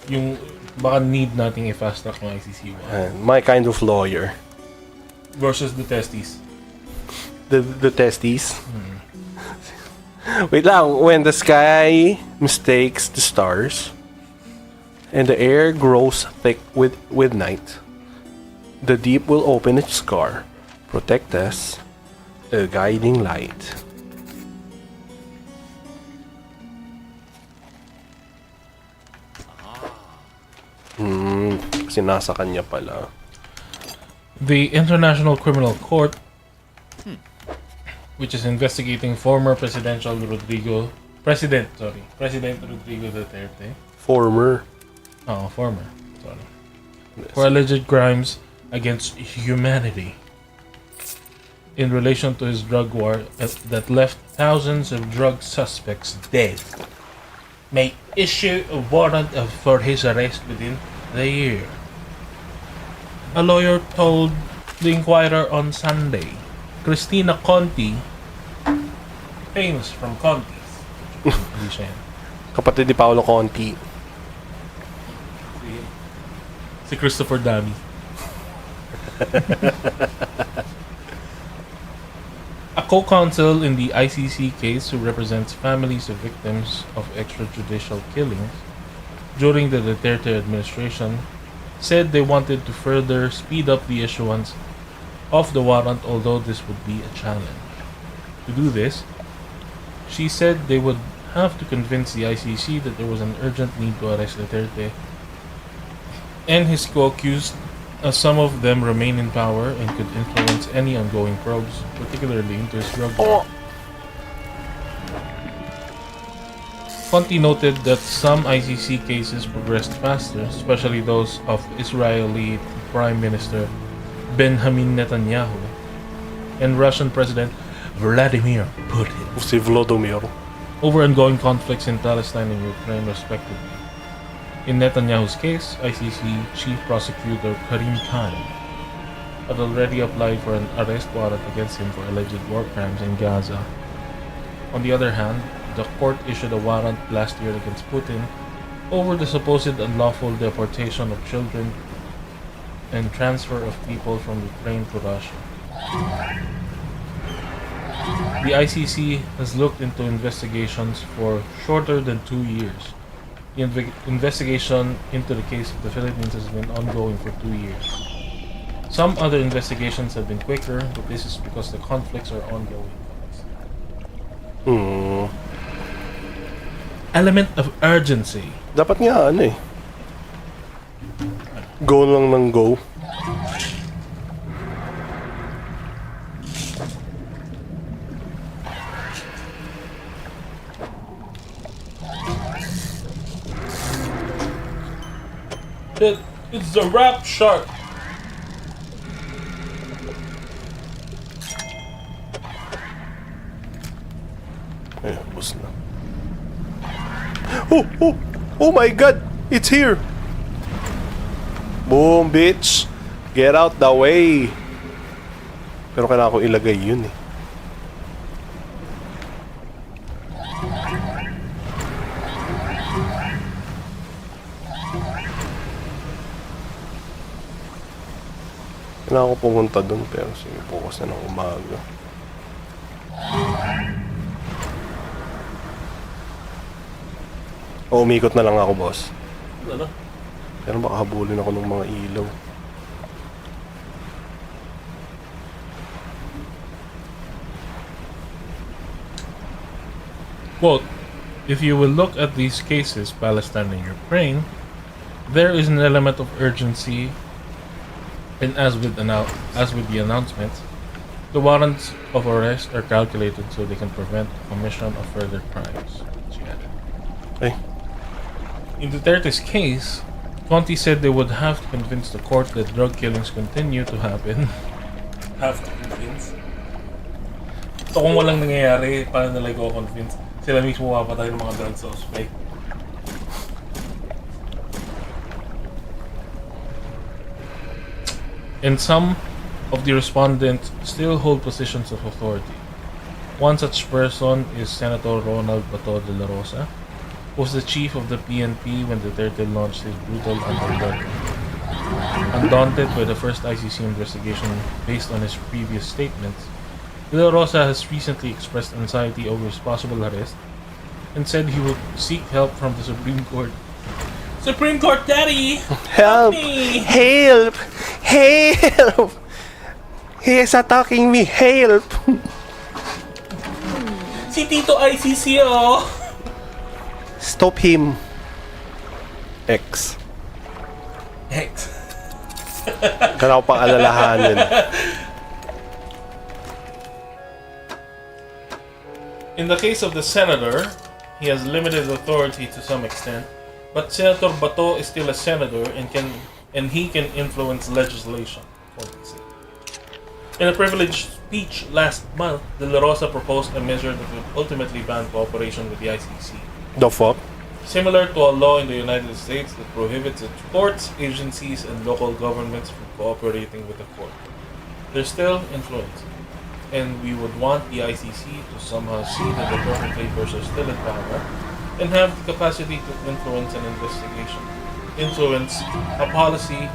yung baka need nating i-fast-track ng ICC warrant. My kind of lawyer. Versus the testes. The testes. Wait lang. When the sky mistakes the stars and the air grows thick with night, the deep will open its scar, protect us, a guiding light. Kasi nasa kanya pala. The International Criminal Court, which is investigating President Rodrigo Duterte. Former. Former. Sorry. For alleged crimes against humanity in relation to his drug war that left thousands of drug suspects dead, may issue a warrant for his arrest within the year. A lawyer told the Inquirer on Sunday. Christina Conti, famous from Contis. Hindi siya yan. Kapatid ni Paolo Conti. Si Christopher Dami. A co-counsel in the ICC case who represents families of victims of extrajudicial killings during the Duterte administration said they wanted to further speed up the issuance of the warrant, although this would be a challenge. To do this, she said they would have to convince the ICC that there was an urgent need to arrest Duterte and his co-accused, as some of them remain in power and could influence any ongoing probes, particularly into his drug war. Conti noted that some ICC cases progressed faster, especially those of Israeli Prime Minister Benjamin Netanyahu and Russian President Vladimir Putin, Si Vladimir. over ongoing conflicts in Palestine and Ukraine, respectively. In Netanyahu's case, ICC Chief Prosecutor Karim Khan had already applied for an arrest warrant against him for alleged war crimes in Gaza. On the other hand, the court issued a warrant last year against Putin over the supposed unlawful deportation of children and transfer of people from Ukraine to Russia. The ICC has looked into investigations for shorter than 2 years. The investigation into the case of the Philippines has been ongoing for 2 years. Some other investigations have been quicker, but this is because the conflicts are ongoing. Element of urgency. Dapat nga ano eh. Go lang ng go. It's the rap shark. Eh, bus na. Oh my god! It's here! Boom, bitch! Get out the way! Pero kailangan ko ilagay yun eh. Kailangan ko pumunta dun, pero sige, bukas na ng umaga. O, umikot na lang ako, boss. Ano? Pero baka habulin ako ng mga ilaw. Quote, if you will look at these cases, Palestine and Ukraine, there is an element of urgency, and as with the announcements, the warrants of arrest are calculated so they can prevent commission of further crimes. She added. Ay, In Duterte's case, Conti said they would have to convince the court that drug killings continue to happen. Have to convince? So kung walang nangyayari, paano nila i-convince? Sila mismo mapatay ng mga drug suspect. And some of the respondents still hold positions of authority. One such person is Senator Ronald Bato de la Rosa, who was the chief of the PNP when Duterte launched his brutal anti-drug. Undaunted by the first ICC investigation based on his previous statements, De La Rosa has recently expressed anxiety over his possible arrest and said he would seek help from the Supreme Court. Supreme Court Daddy! help! Me! Help! Help! He is attacking me! Help! Si Tito ICC, oh! Stop him! X. Hex. Kailangan ko pang alalahanin. In the case of the senator, he has limited authority to some extent, but Senator Bato is still a senator and he can influence legislation. In a privileged speech last month, De La Rosa proposed a measure that would ultimately ban cooperation with the ICC, The fuck? similar to a law in the United States that prohibits its courts, agencies, and local governments from cooperating with the court. There's still influence. and we would want the ICC to somehow see that the perpetrators are still in power and have the capacity to influence an investigation, influence a policy,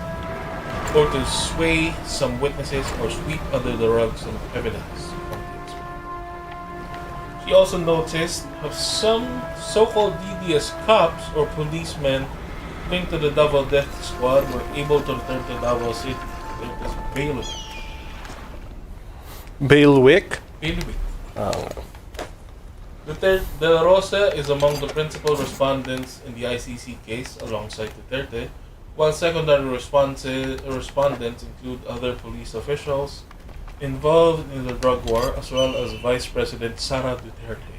or to sway some witnesses or sweep under the rug some evidence. She also noticed how some so-called DDS cops or policemen linked to the Double Death Squad were able to return to Davao City. It was bailiwick. Bailiwick? Bailiwick. Oh. Duterte De La Rosa is among the principal respondents in the ICC case alongside Duterte, while secondary respondents include other police officials involved in the drug war, as well as Vice President Sara Duterte.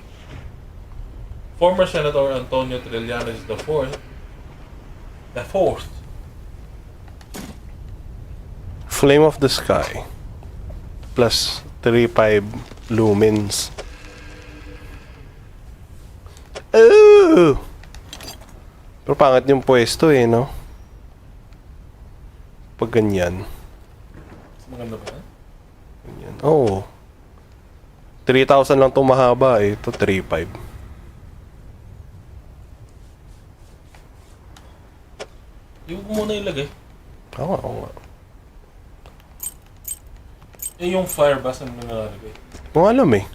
Former Senator Antonio Trillanes the fourth, Flame of the Sky. Plus 3.5 lumens. Oh! Pero pangit yung pwesto eh, no? Pag ganyan. maganda ba yan? Ganyan. Oo. 3,000 lang itong mahaba eh. Ito 3.5. Iwan ko muna ilagay. Oo nga. Eh, yung fire ba saan mo nalalagay? Kung alam eh.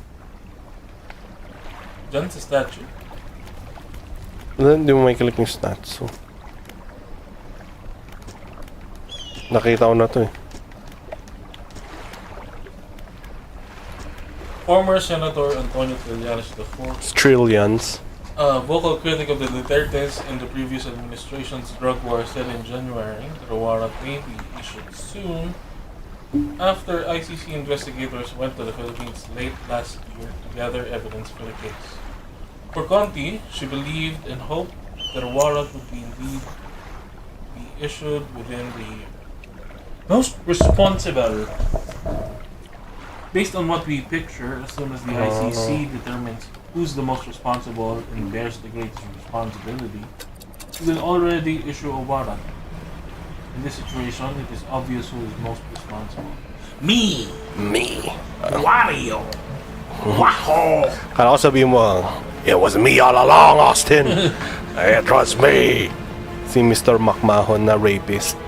Diyan sa statue. Hindi mo may click yung stats. So. Nakita ko na to eh. Former Senator Antonio Trillanes IV, Trillions. vocal critic of the Dutertes in the previous administration's drug war, said in January that a warrant may be issued soon after ICC investigators went to the Philippines late last year to gather evidence for the case. For Conti, she believed and hoped that a warrant would be issued within the year. Most responsible. Based on what we picture, as soon as the ICC determines who's the most responsible and bears the greatest responsibility, we will already issue a warrant. In this situation, it is obvious who is most responsible. Me! Me. Wario! Waho! Kala ko sabihin mo, it was me all along, Austin. It was me. Si Mr. McMahon na rapist.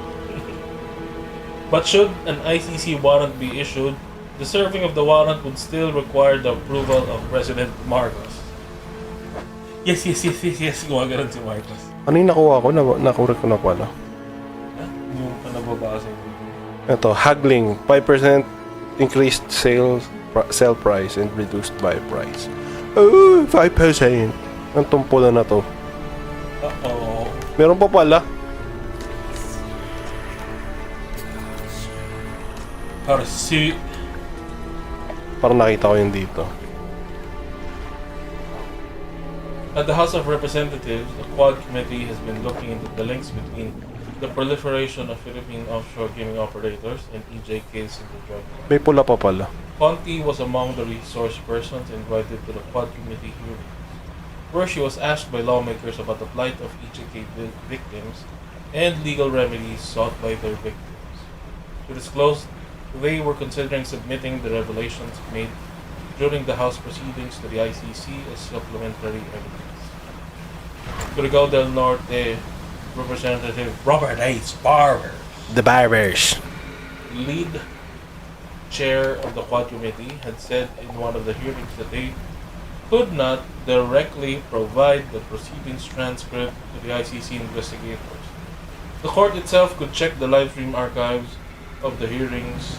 But should an ICC warrant be issued, the serving of the warrant would still require the approval of President Marcos. Yes. Gumagano'n si Marcos. Ano yung nakuha ko? Nakuha ko na pala. Yung nababasa yung Ito, haggling. 5% increased sale price and reduced buy price. Oh, 5%. Ang tumpulan na to. Uh-oh. Meron pa pala. Para si... Parang nakita ko yun dito. At the House of Representatives, the Quad Committee has been looking into the links between the proliferation of Philippine offshore gaming operators and EJKs in the drug war. May pula pa pala. Conti was among the resource persons invited to the Quad Committee hearing, where she was asked by lawmakers about the plight of EJK victims and legal remedies sought by their victims. She disclosed they were considering submitting the revelations made during the House proceedings to the ICC as supplementary evidence. Surigao del Norte Representative Robert H. Barber. The Barbers. lead chair of the Quad Committee had said in one of the hearings that they could not directly provide the proceedings transcript to the ICC investigators. The court itself could check the live stream archives of the hearings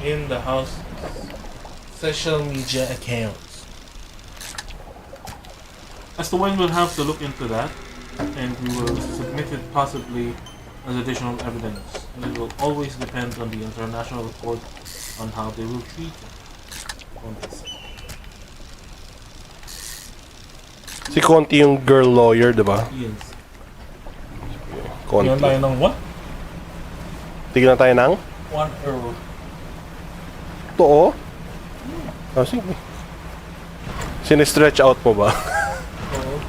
in the House social media accounts. As to when we'll have to look into that, and we will submit it possibly as additional evidence. And it will always depend on the international court on how they will treat it. On this. Si Conti yung girl lawyer, diba? Yes. Conti. Tingnan tayo ng what? Tignan tayo ng? 1 euro. Totoo? Oh, sige. Sinistretch out mo ba? Oo.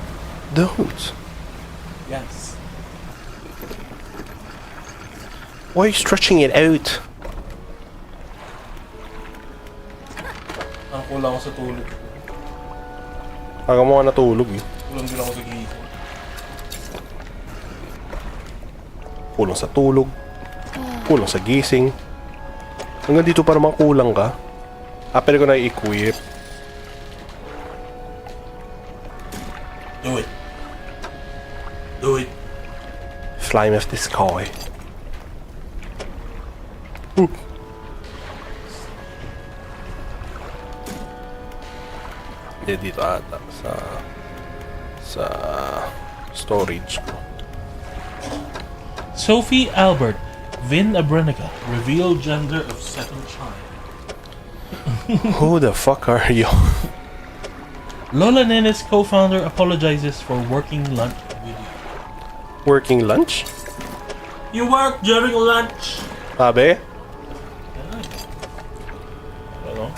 Don't. Yes. Why are you stretching it out? Ang kulang ako sa tulog. Aga mo nga natulog eh. Kulang din ako sa gising. Kulang sa tulog. Kulang sa gising. Hanggang dito pa naman kulang ka. Pwede ko na i-equip. Do it. Do it. Slime of the sky. Hindi, dito ata. Sa storage ko. Sophie Albert Vin Abrenica revealed gender of second child. Who the fuck are you? Lola Nene's co-founder apologizes for working lunch video. Working lunch? You work during lunch. Sabi? Ano?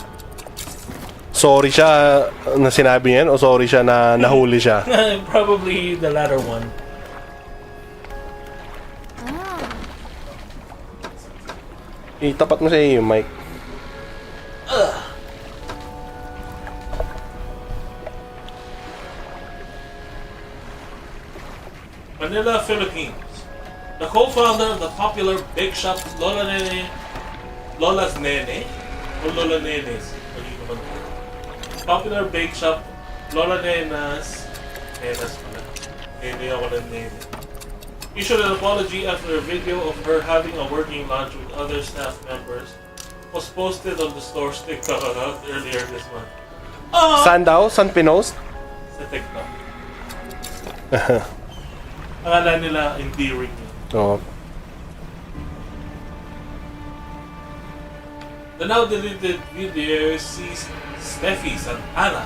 Sorry siya na sinabi niyan o sorry siya na nahuli siya? Probably the latter one. Itapat mo sa iyo yung mic. Manila, Philippines. The co-founder of the popular bake shop Lola's Nene? Or Lola Nene's? Popular bake shop Lola Nene's pala. Nene ako ng Nene. Issued an apology after a video of her having a working lunch with other staff members was posted on the store's TikTok account earlier this month. Saan daw? Saan pinost? Sa TikTok. Akala nila endearing yun. Oo. The now deleted video sees Steffi Santana,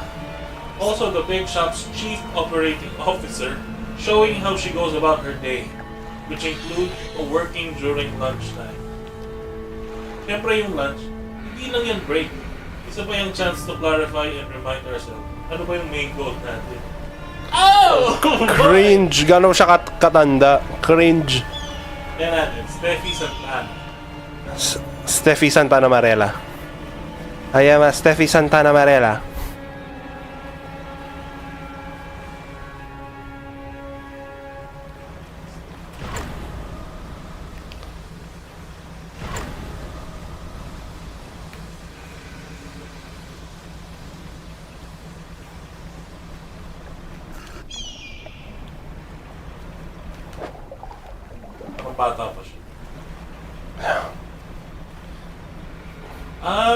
also the bake shop's chief operating officer, showing how she goes about her day, which include working during lunchtime. Siyempre yung lunch, hindi lang yan break. Isa pa yung chance to clarify and remind ourselves, ano ba yung main goal natin? Oh! Cringe. Gano'n siya katanda. Cringe. Yan natin, Steffi Santana. Steffi Santana Marella. I am a Steffi Santana Marella. Bata pa siya.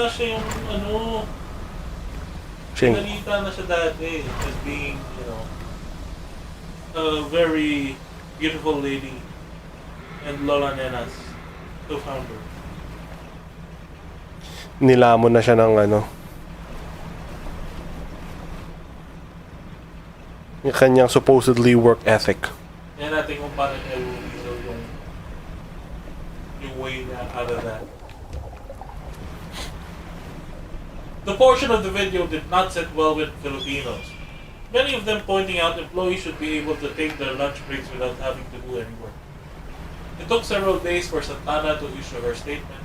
Siya yung Ching. pinalita na siya dati as being, a very beautiful lady and Lola Nena's co-founder. Nilamon na siya ng yung kanyang supposedly work ethic. Yan natin kung paano niya i-resolve yung way niya out of that. The portion of the video did not sit well with Filipinos. Many of them pointing out employees should be able to take their lunch breaks without having to do any work. It took several days for Santana to issue her statement.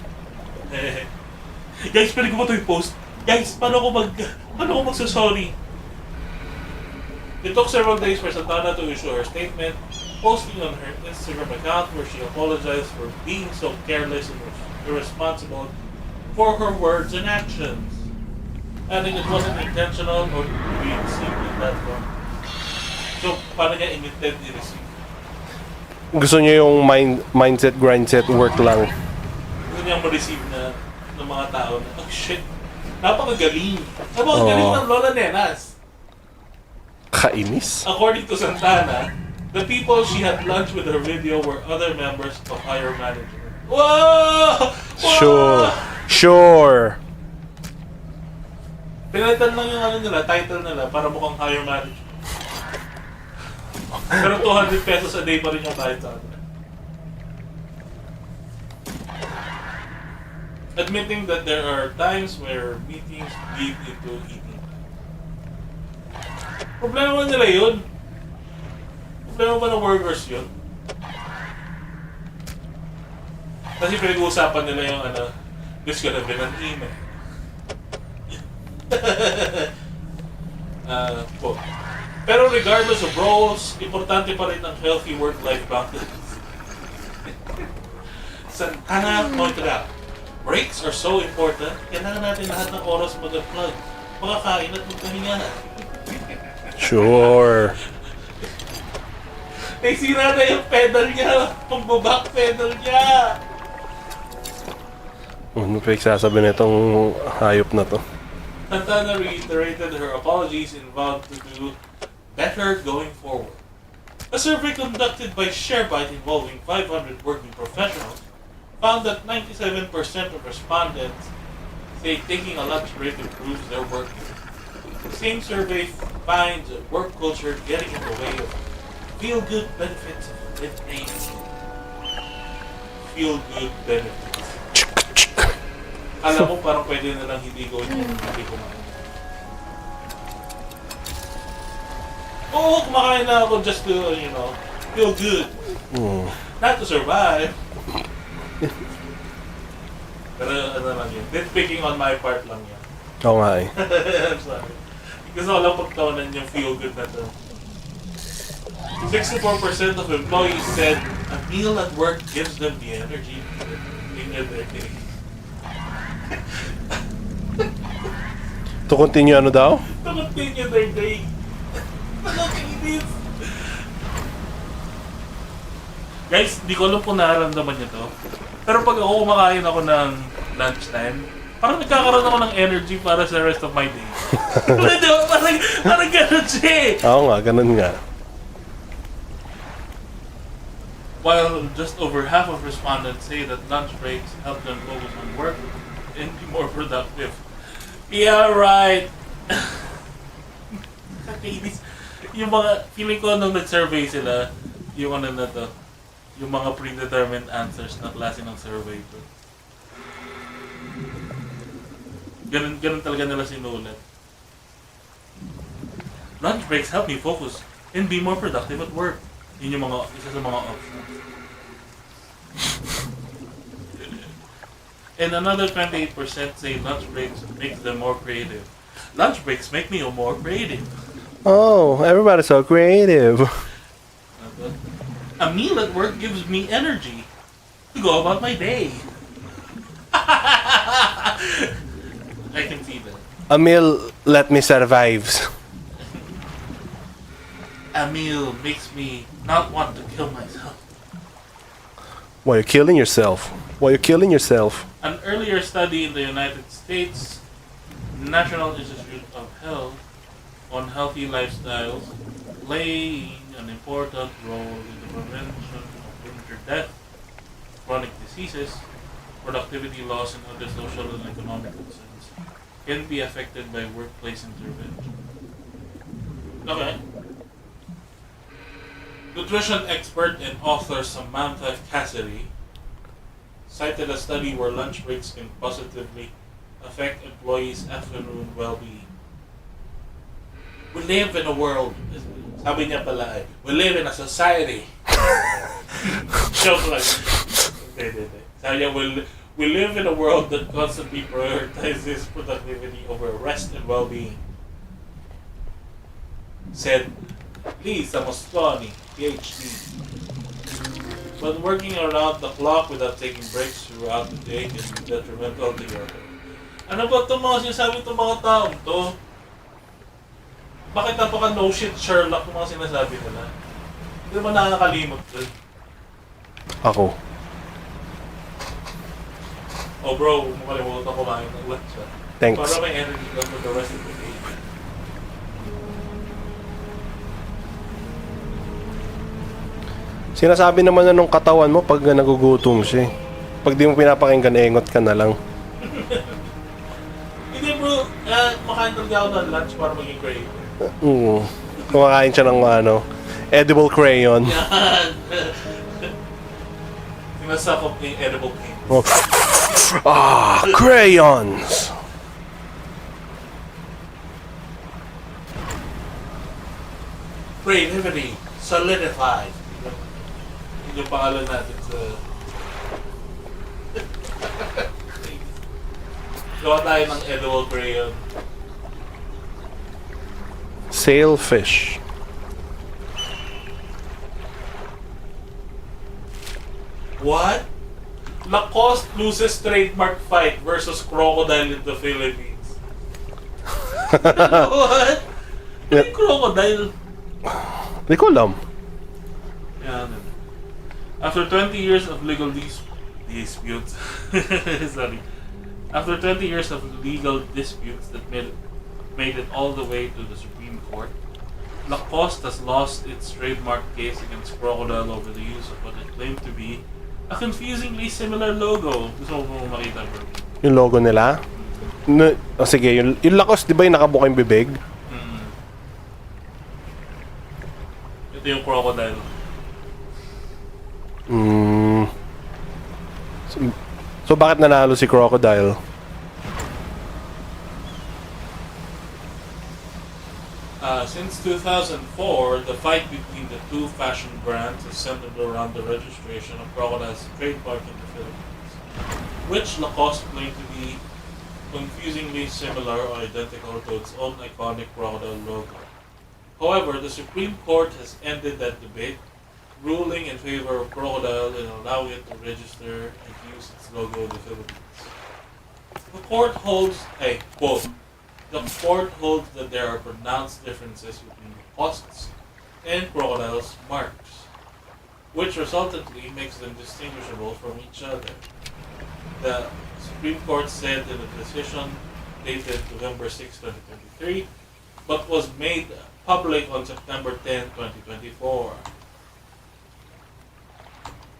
Guys, pwede ko ba ito i-post? Guys, paano ko magsasorry? It took several days for Santana to issue her statement, posting on her Instagram account where she apologized for being so careless and irresponsible for her words and actions. Adding it wasn't intentional or to be received in that form. So, paano niya in-intend i-receive? Gusto niya yung mindset, grindset, work lang. Gusto niyang ma-receive ng mga tao na, oh shit, napakagaling. Napakagaling ng Lola Nenas. Kainis. According to Santana, the people she had lunch with her video were other members of higher management. Whoa! Sure. Pinalitan lang yung title nila para mukhang higher management. Pero 200 pesos a day pa rin yung kahit sa atin. Admitting that there are times where meetings bleed into eating. Problema nila yun. Problema ba ng workers yun? Kasi pinag-uusapan nila yung this could have been an email. Quote. Pero regardless of roles, importante pa rin ang healthy work-life balance. Point it out. Breaks are so important. Kailangan natin lahat ng oras mag-unplug. Makakain at magpahinga na. Sure. Nagsira na yung pedal niya. Pagbaback pedal niya. Ano pa sasabi na itong hayop na to? Santana reiterated her apologies and vowed to do better going forward. A survey conducted by ShareByte involving 500 working professionals found that 97% of respondents say taking a lunch break improves their work. The same survey finds work culture getting in the way of feel-good benefits of mid-range. Feel-good benefits. Alam mo, parang pwede na lang hindi gawin yung hindi kumain. Oo, kumakain na ako just to, feel good. Not to survive. Pero ano lang yun. Nitpicking on my part lang yan. Oo nga eh. I'm sorry. Kasi walang pagtawanan yung feel good na to. 64% of employees said a meal at work gives them the energy in their day. To continue ano daw? To continue their day. Nakakainis. Guys, di ko alam kung nararamdaman niyo to. Pero pag ako kumakain ako ng lunchtime, parang nagkakaroon ako ng energy para sa rest of my day. Parang ganun siya eh. Oo nga, ganun nga. While just over half of respondents say that lunch breaks help them focus on work and be more productive. Yeah, right. Kakainis. Yung mga, feeling ko nung nag-survey sila, yung ano na to, yung mga predetermined answers na klase ng survey to. Ganun talaga nila sinulat. Lunch breaks help me focus and be more productive at work. Yun yung mga, isa sa mga options. And another 28% say lunch breaks make them more creative. Lunch breaks make me more creative. Oh, everybody's so creative. A meal at work gives me energy to go about my day. I can see that. A meal let me survive. A meal makes me not want to kill myself. Why you're killing yourself? Why you're killing yourself? An earlier study in the United States, National Institute of Health, on healthy lifestyles, playing an important role in the prevention of premature death, chronic diseases, productivity loss, and other social and economic concerns, can be affected by workplace intervention. Okay. Nutrition expert and author Samantha Cassidy cited a study where lunch breaks can positively affect employees' afternoon well-being. We live in a world, sabi niya pala ay, we live in a society. Joke lang. Hindi. Sabi niya, we live in a world that constantly prioritizes productivity over rest and well-being. Said Lisa Mosconi, PhD. But working around the clock without taking breaks throughout the day can be detrimental to your health. Ano ba ito mga sinasabi itong mga taong to? Bakit napaka no shit Sherlock yung mga sinasabi nila? Hindi naman nakakalimot to. Ako. Oh bro, makalimutan kumain ng lunch ha. Thanks. Para may energy ka for the rest of the day. Sinasabi naman na nung katawan mo pag nagugutom siya. Pag di mo pinapakinggan, engot ka na lang. Hindi bro, makain talaga ako ng lunch para maging great. Kumakain siya ng edible crayon. Yan. Sinasakop niya yung edible paint. Crayons! Creativity solidified. Yung pangalan natin sa... Gawa tayo ng edible crayon. Sailfish. What? Lacoste loses trademark fight versus crocodile in the Philippines. What? Ano yung crocodile? Hindi ko alam. Yan. After 20 years of legal disputes, sorry. After 20 years of legal disputes that made it all the way to the Supreme Court, Lacoste has lost its trademark case against Crocodile over the use of what it claimed to be a confusingly similar logo. Gusto mo makita, bro? Yung logo nila? Sige, yung Lacoste, di ba yung nakabuka yung bibig? Ito yung crocodile. So bakit nanalo si Crocodile? Since 2004, the fight between the two fashion brands is centered around the registration of Crocodile's trademark in the Philippines, which Lacoste claimed to be confusingly similar or identical to its own iconic crocodile logo. However, the Supreme Court has ended that debate, ruling in favor of Crocodile and allowing it to register and use its logo in the Philippines. The court holds, quote, the court holds that there are pronounced differences between Lacoste's and Crocodile's marks, which resultantly makes them distinguishable from each other. The Supreme Court said in a decision dated November 6, 2023, but was made public on September 10, 2024.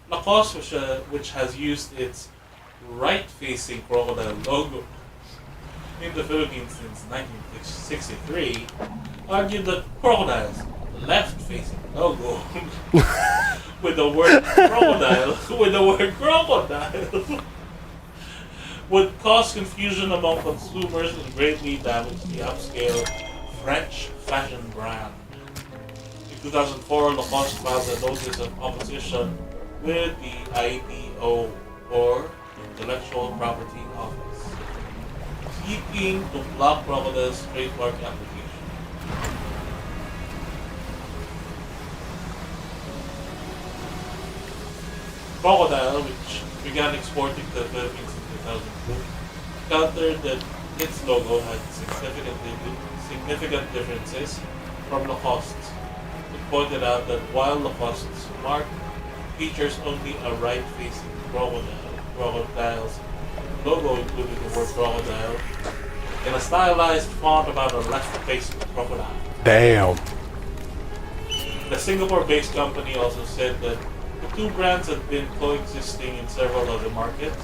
Lacoste, which has used its right-facing crocodile logo in the Philippines since 1963, argued that Crocodile's left-facing logo with the word crocodile would cause confusion among consumers and greatly damage the upscale French fashion brand. In 2004, Lacoste filed a notice of opposition with the IPO, or Intellectual Property Office, seeking to block Crocodile's trademark application. Crocodile, which began exporting to the Philippines in 2002, countered that its logo had significant differences from Lacoste's. It pointed out that while Lacoste's mark features only a right-facing crocodile's logo included the word crocodile in a stylized font about a left-facing crocodile. Damn. The Singapore-based company also said that the two brands had been coexisting in several other markets,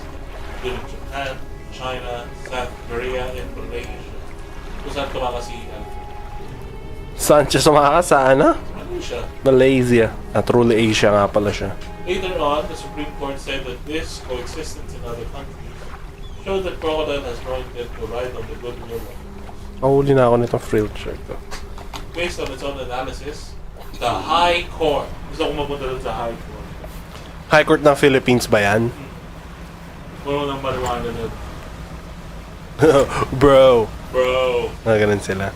including Japan, China, South Korea, and Malaysia. Kung saan tumaka si Alfred? Saan siya sumaka? Saan na? Malaysia. Malaysia. Truly Asia nga pala siya. Later on, the Supreme Court said that this coexistence in other countries showed that Crocodile has no intent to ride on the goodwill of Mahuli na ako nitong frilled shirt ko. based on its own analysis, the High Court. Gusto ko mapunta dun sa High Court. High Court ng Philippines ba yan? Puno ng marijuana nun. Bro. Bro, Ganun sila.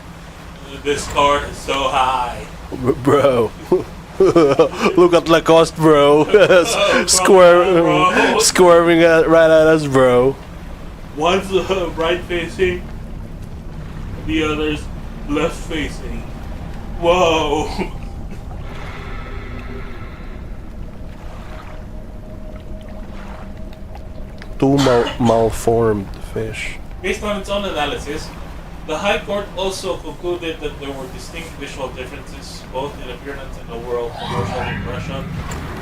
this court is so high. Bro. Look at Lacoste, bro. Squirming right at us, bro. One's right facing, the other's left facing. Whoa! Two malformed fish. Based on its own analysis, the High Court also concluded that there were distinct visual differences, both in appearance and overall commercial impression,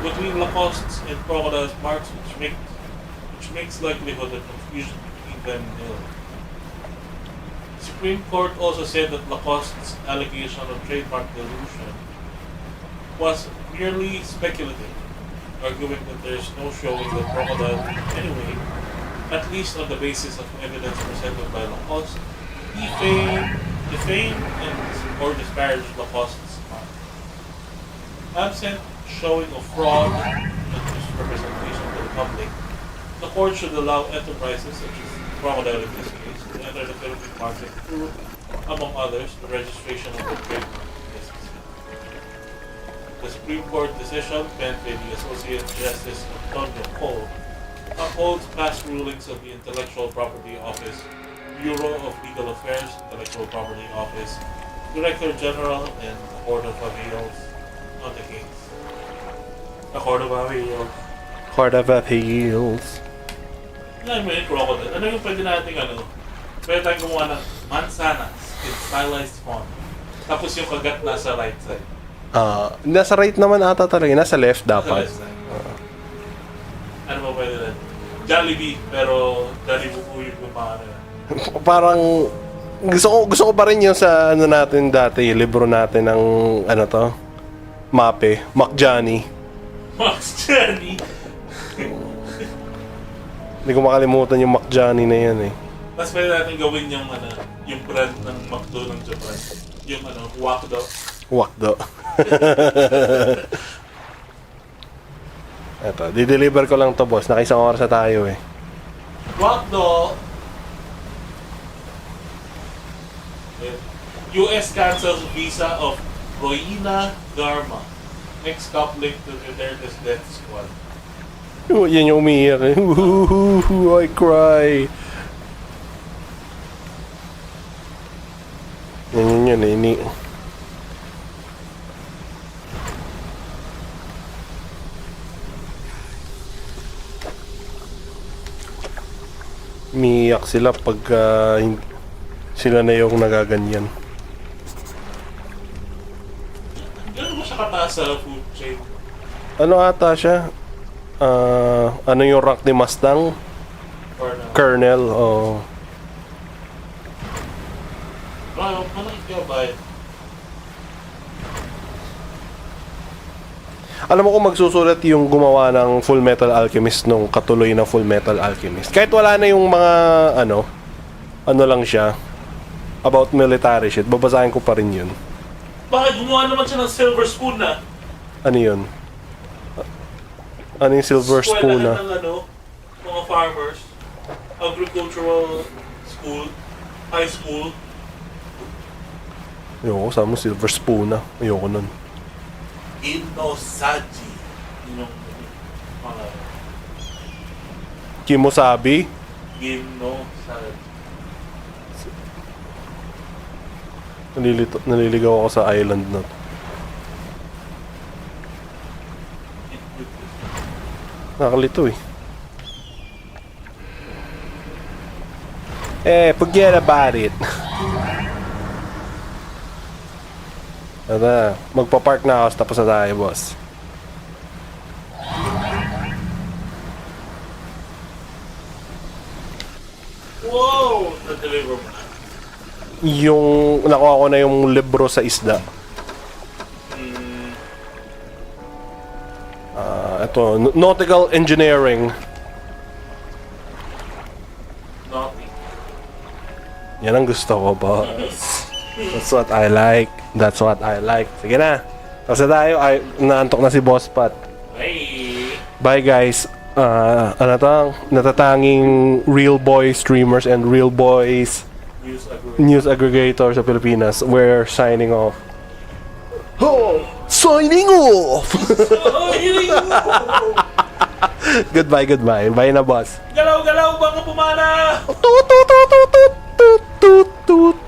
between Lacoste's and Crocodile's marks, which makes likelihood of confusion between them nil. The Supreme Court also said that Lacoste's allegation of trademark dilution was merely speculative, arguing that there is no showing that Crocodile, anyway, at least on the basis of evidence presented by Lacoste, defamed or disparaged Lacoste's mark. Absent showing of fraud and misrepresentation to the public, the court should allow enterprises such as Crocodile in this case to enter the Philippine market through among others, the registration of the trademark is the Supreme Court decision penned by the Associate Justice Antonio Cole upholds past rulings of the Intellectual Property Office, Bureau of Legal Affairs, Intellectual Property Office, Director General, and the Court of Appeals on the case. The Court of Appeals. Court of Appeals. Ano yung crocodile? Ano yung pwede natin pwede tayong gumawa ng mansanas in stylized font. Tapos yung kagat nasa right side. Nasa right naman ata talaga. Nasa left Sa dapat. left side. Ano ba pwede natin? Jollibee, pero Jollibee po yung gumawa na. Parang gusto ko pa rin yung sa ano natin dati, libro natin ng ano to, Mape, Mac Johnny. Max Johnny! Hindi ko makalimutan yung Mac Johnny na yan eh. Tapos pwede natin gawin yung yung brand ng McDo ng Japan. Yung Wakdo. Wakdo. Eto, di-deliver ko lang to boss. Nakaisang oras na tayo eh. Wakdo! US cancels visa of Roina Garma. Next coupling to Duterte's death squad. Yan yung umiiyak eh. I cry. Yan eh. Umiiyak sila pag sila na yung nagaganyan. Gano'n ba siya kataas sa food chain? Ano ata siya? Ano yung rank ni Mustang? Or na? Colonel, o... Malaki ka ba yun? Alam mo kung magsusulat yung gumawa ng Full Metal Alchemist nung katuloy na Full Metal Alchemist. Kahit wala na yung mga, ano lang siya, about military shit, babasahin ko pa rin yun. Bakit gumawa naman siya ng silver spoon na? Ano yun? Ano yung silver spoon na? Eskwelahan ng mga farmers, agricultural school, high school. Ayoko, sabi mo silver spoon na. Ayoko nun. Inosaji. Yun yung mga Kimosabi? Inosaji. Naliligaw ako sa island na to. Nakalito eh. Forget about it. Tara, magpa-park na ako tapos na tayo, boss. Wow! Na-deliver mo na. Yung nakuha ko na yung libro sa isda. Ito, nautical engineering. Naughty. Yan ang gusto ko, boss. That's what I like. That's what I like. Sige na. Tapos na tayo. Ay, naantok na si Boss Pat. Hey! Bye, guys. Natatanging real boy streamers and real boys news aggregator sa Pilipinas. We're signing off. Oh, signing off! Goodbye. Bye na, boss. Galaw, baka pumana! Toot, toot, toot, toot, toot, toot, toot.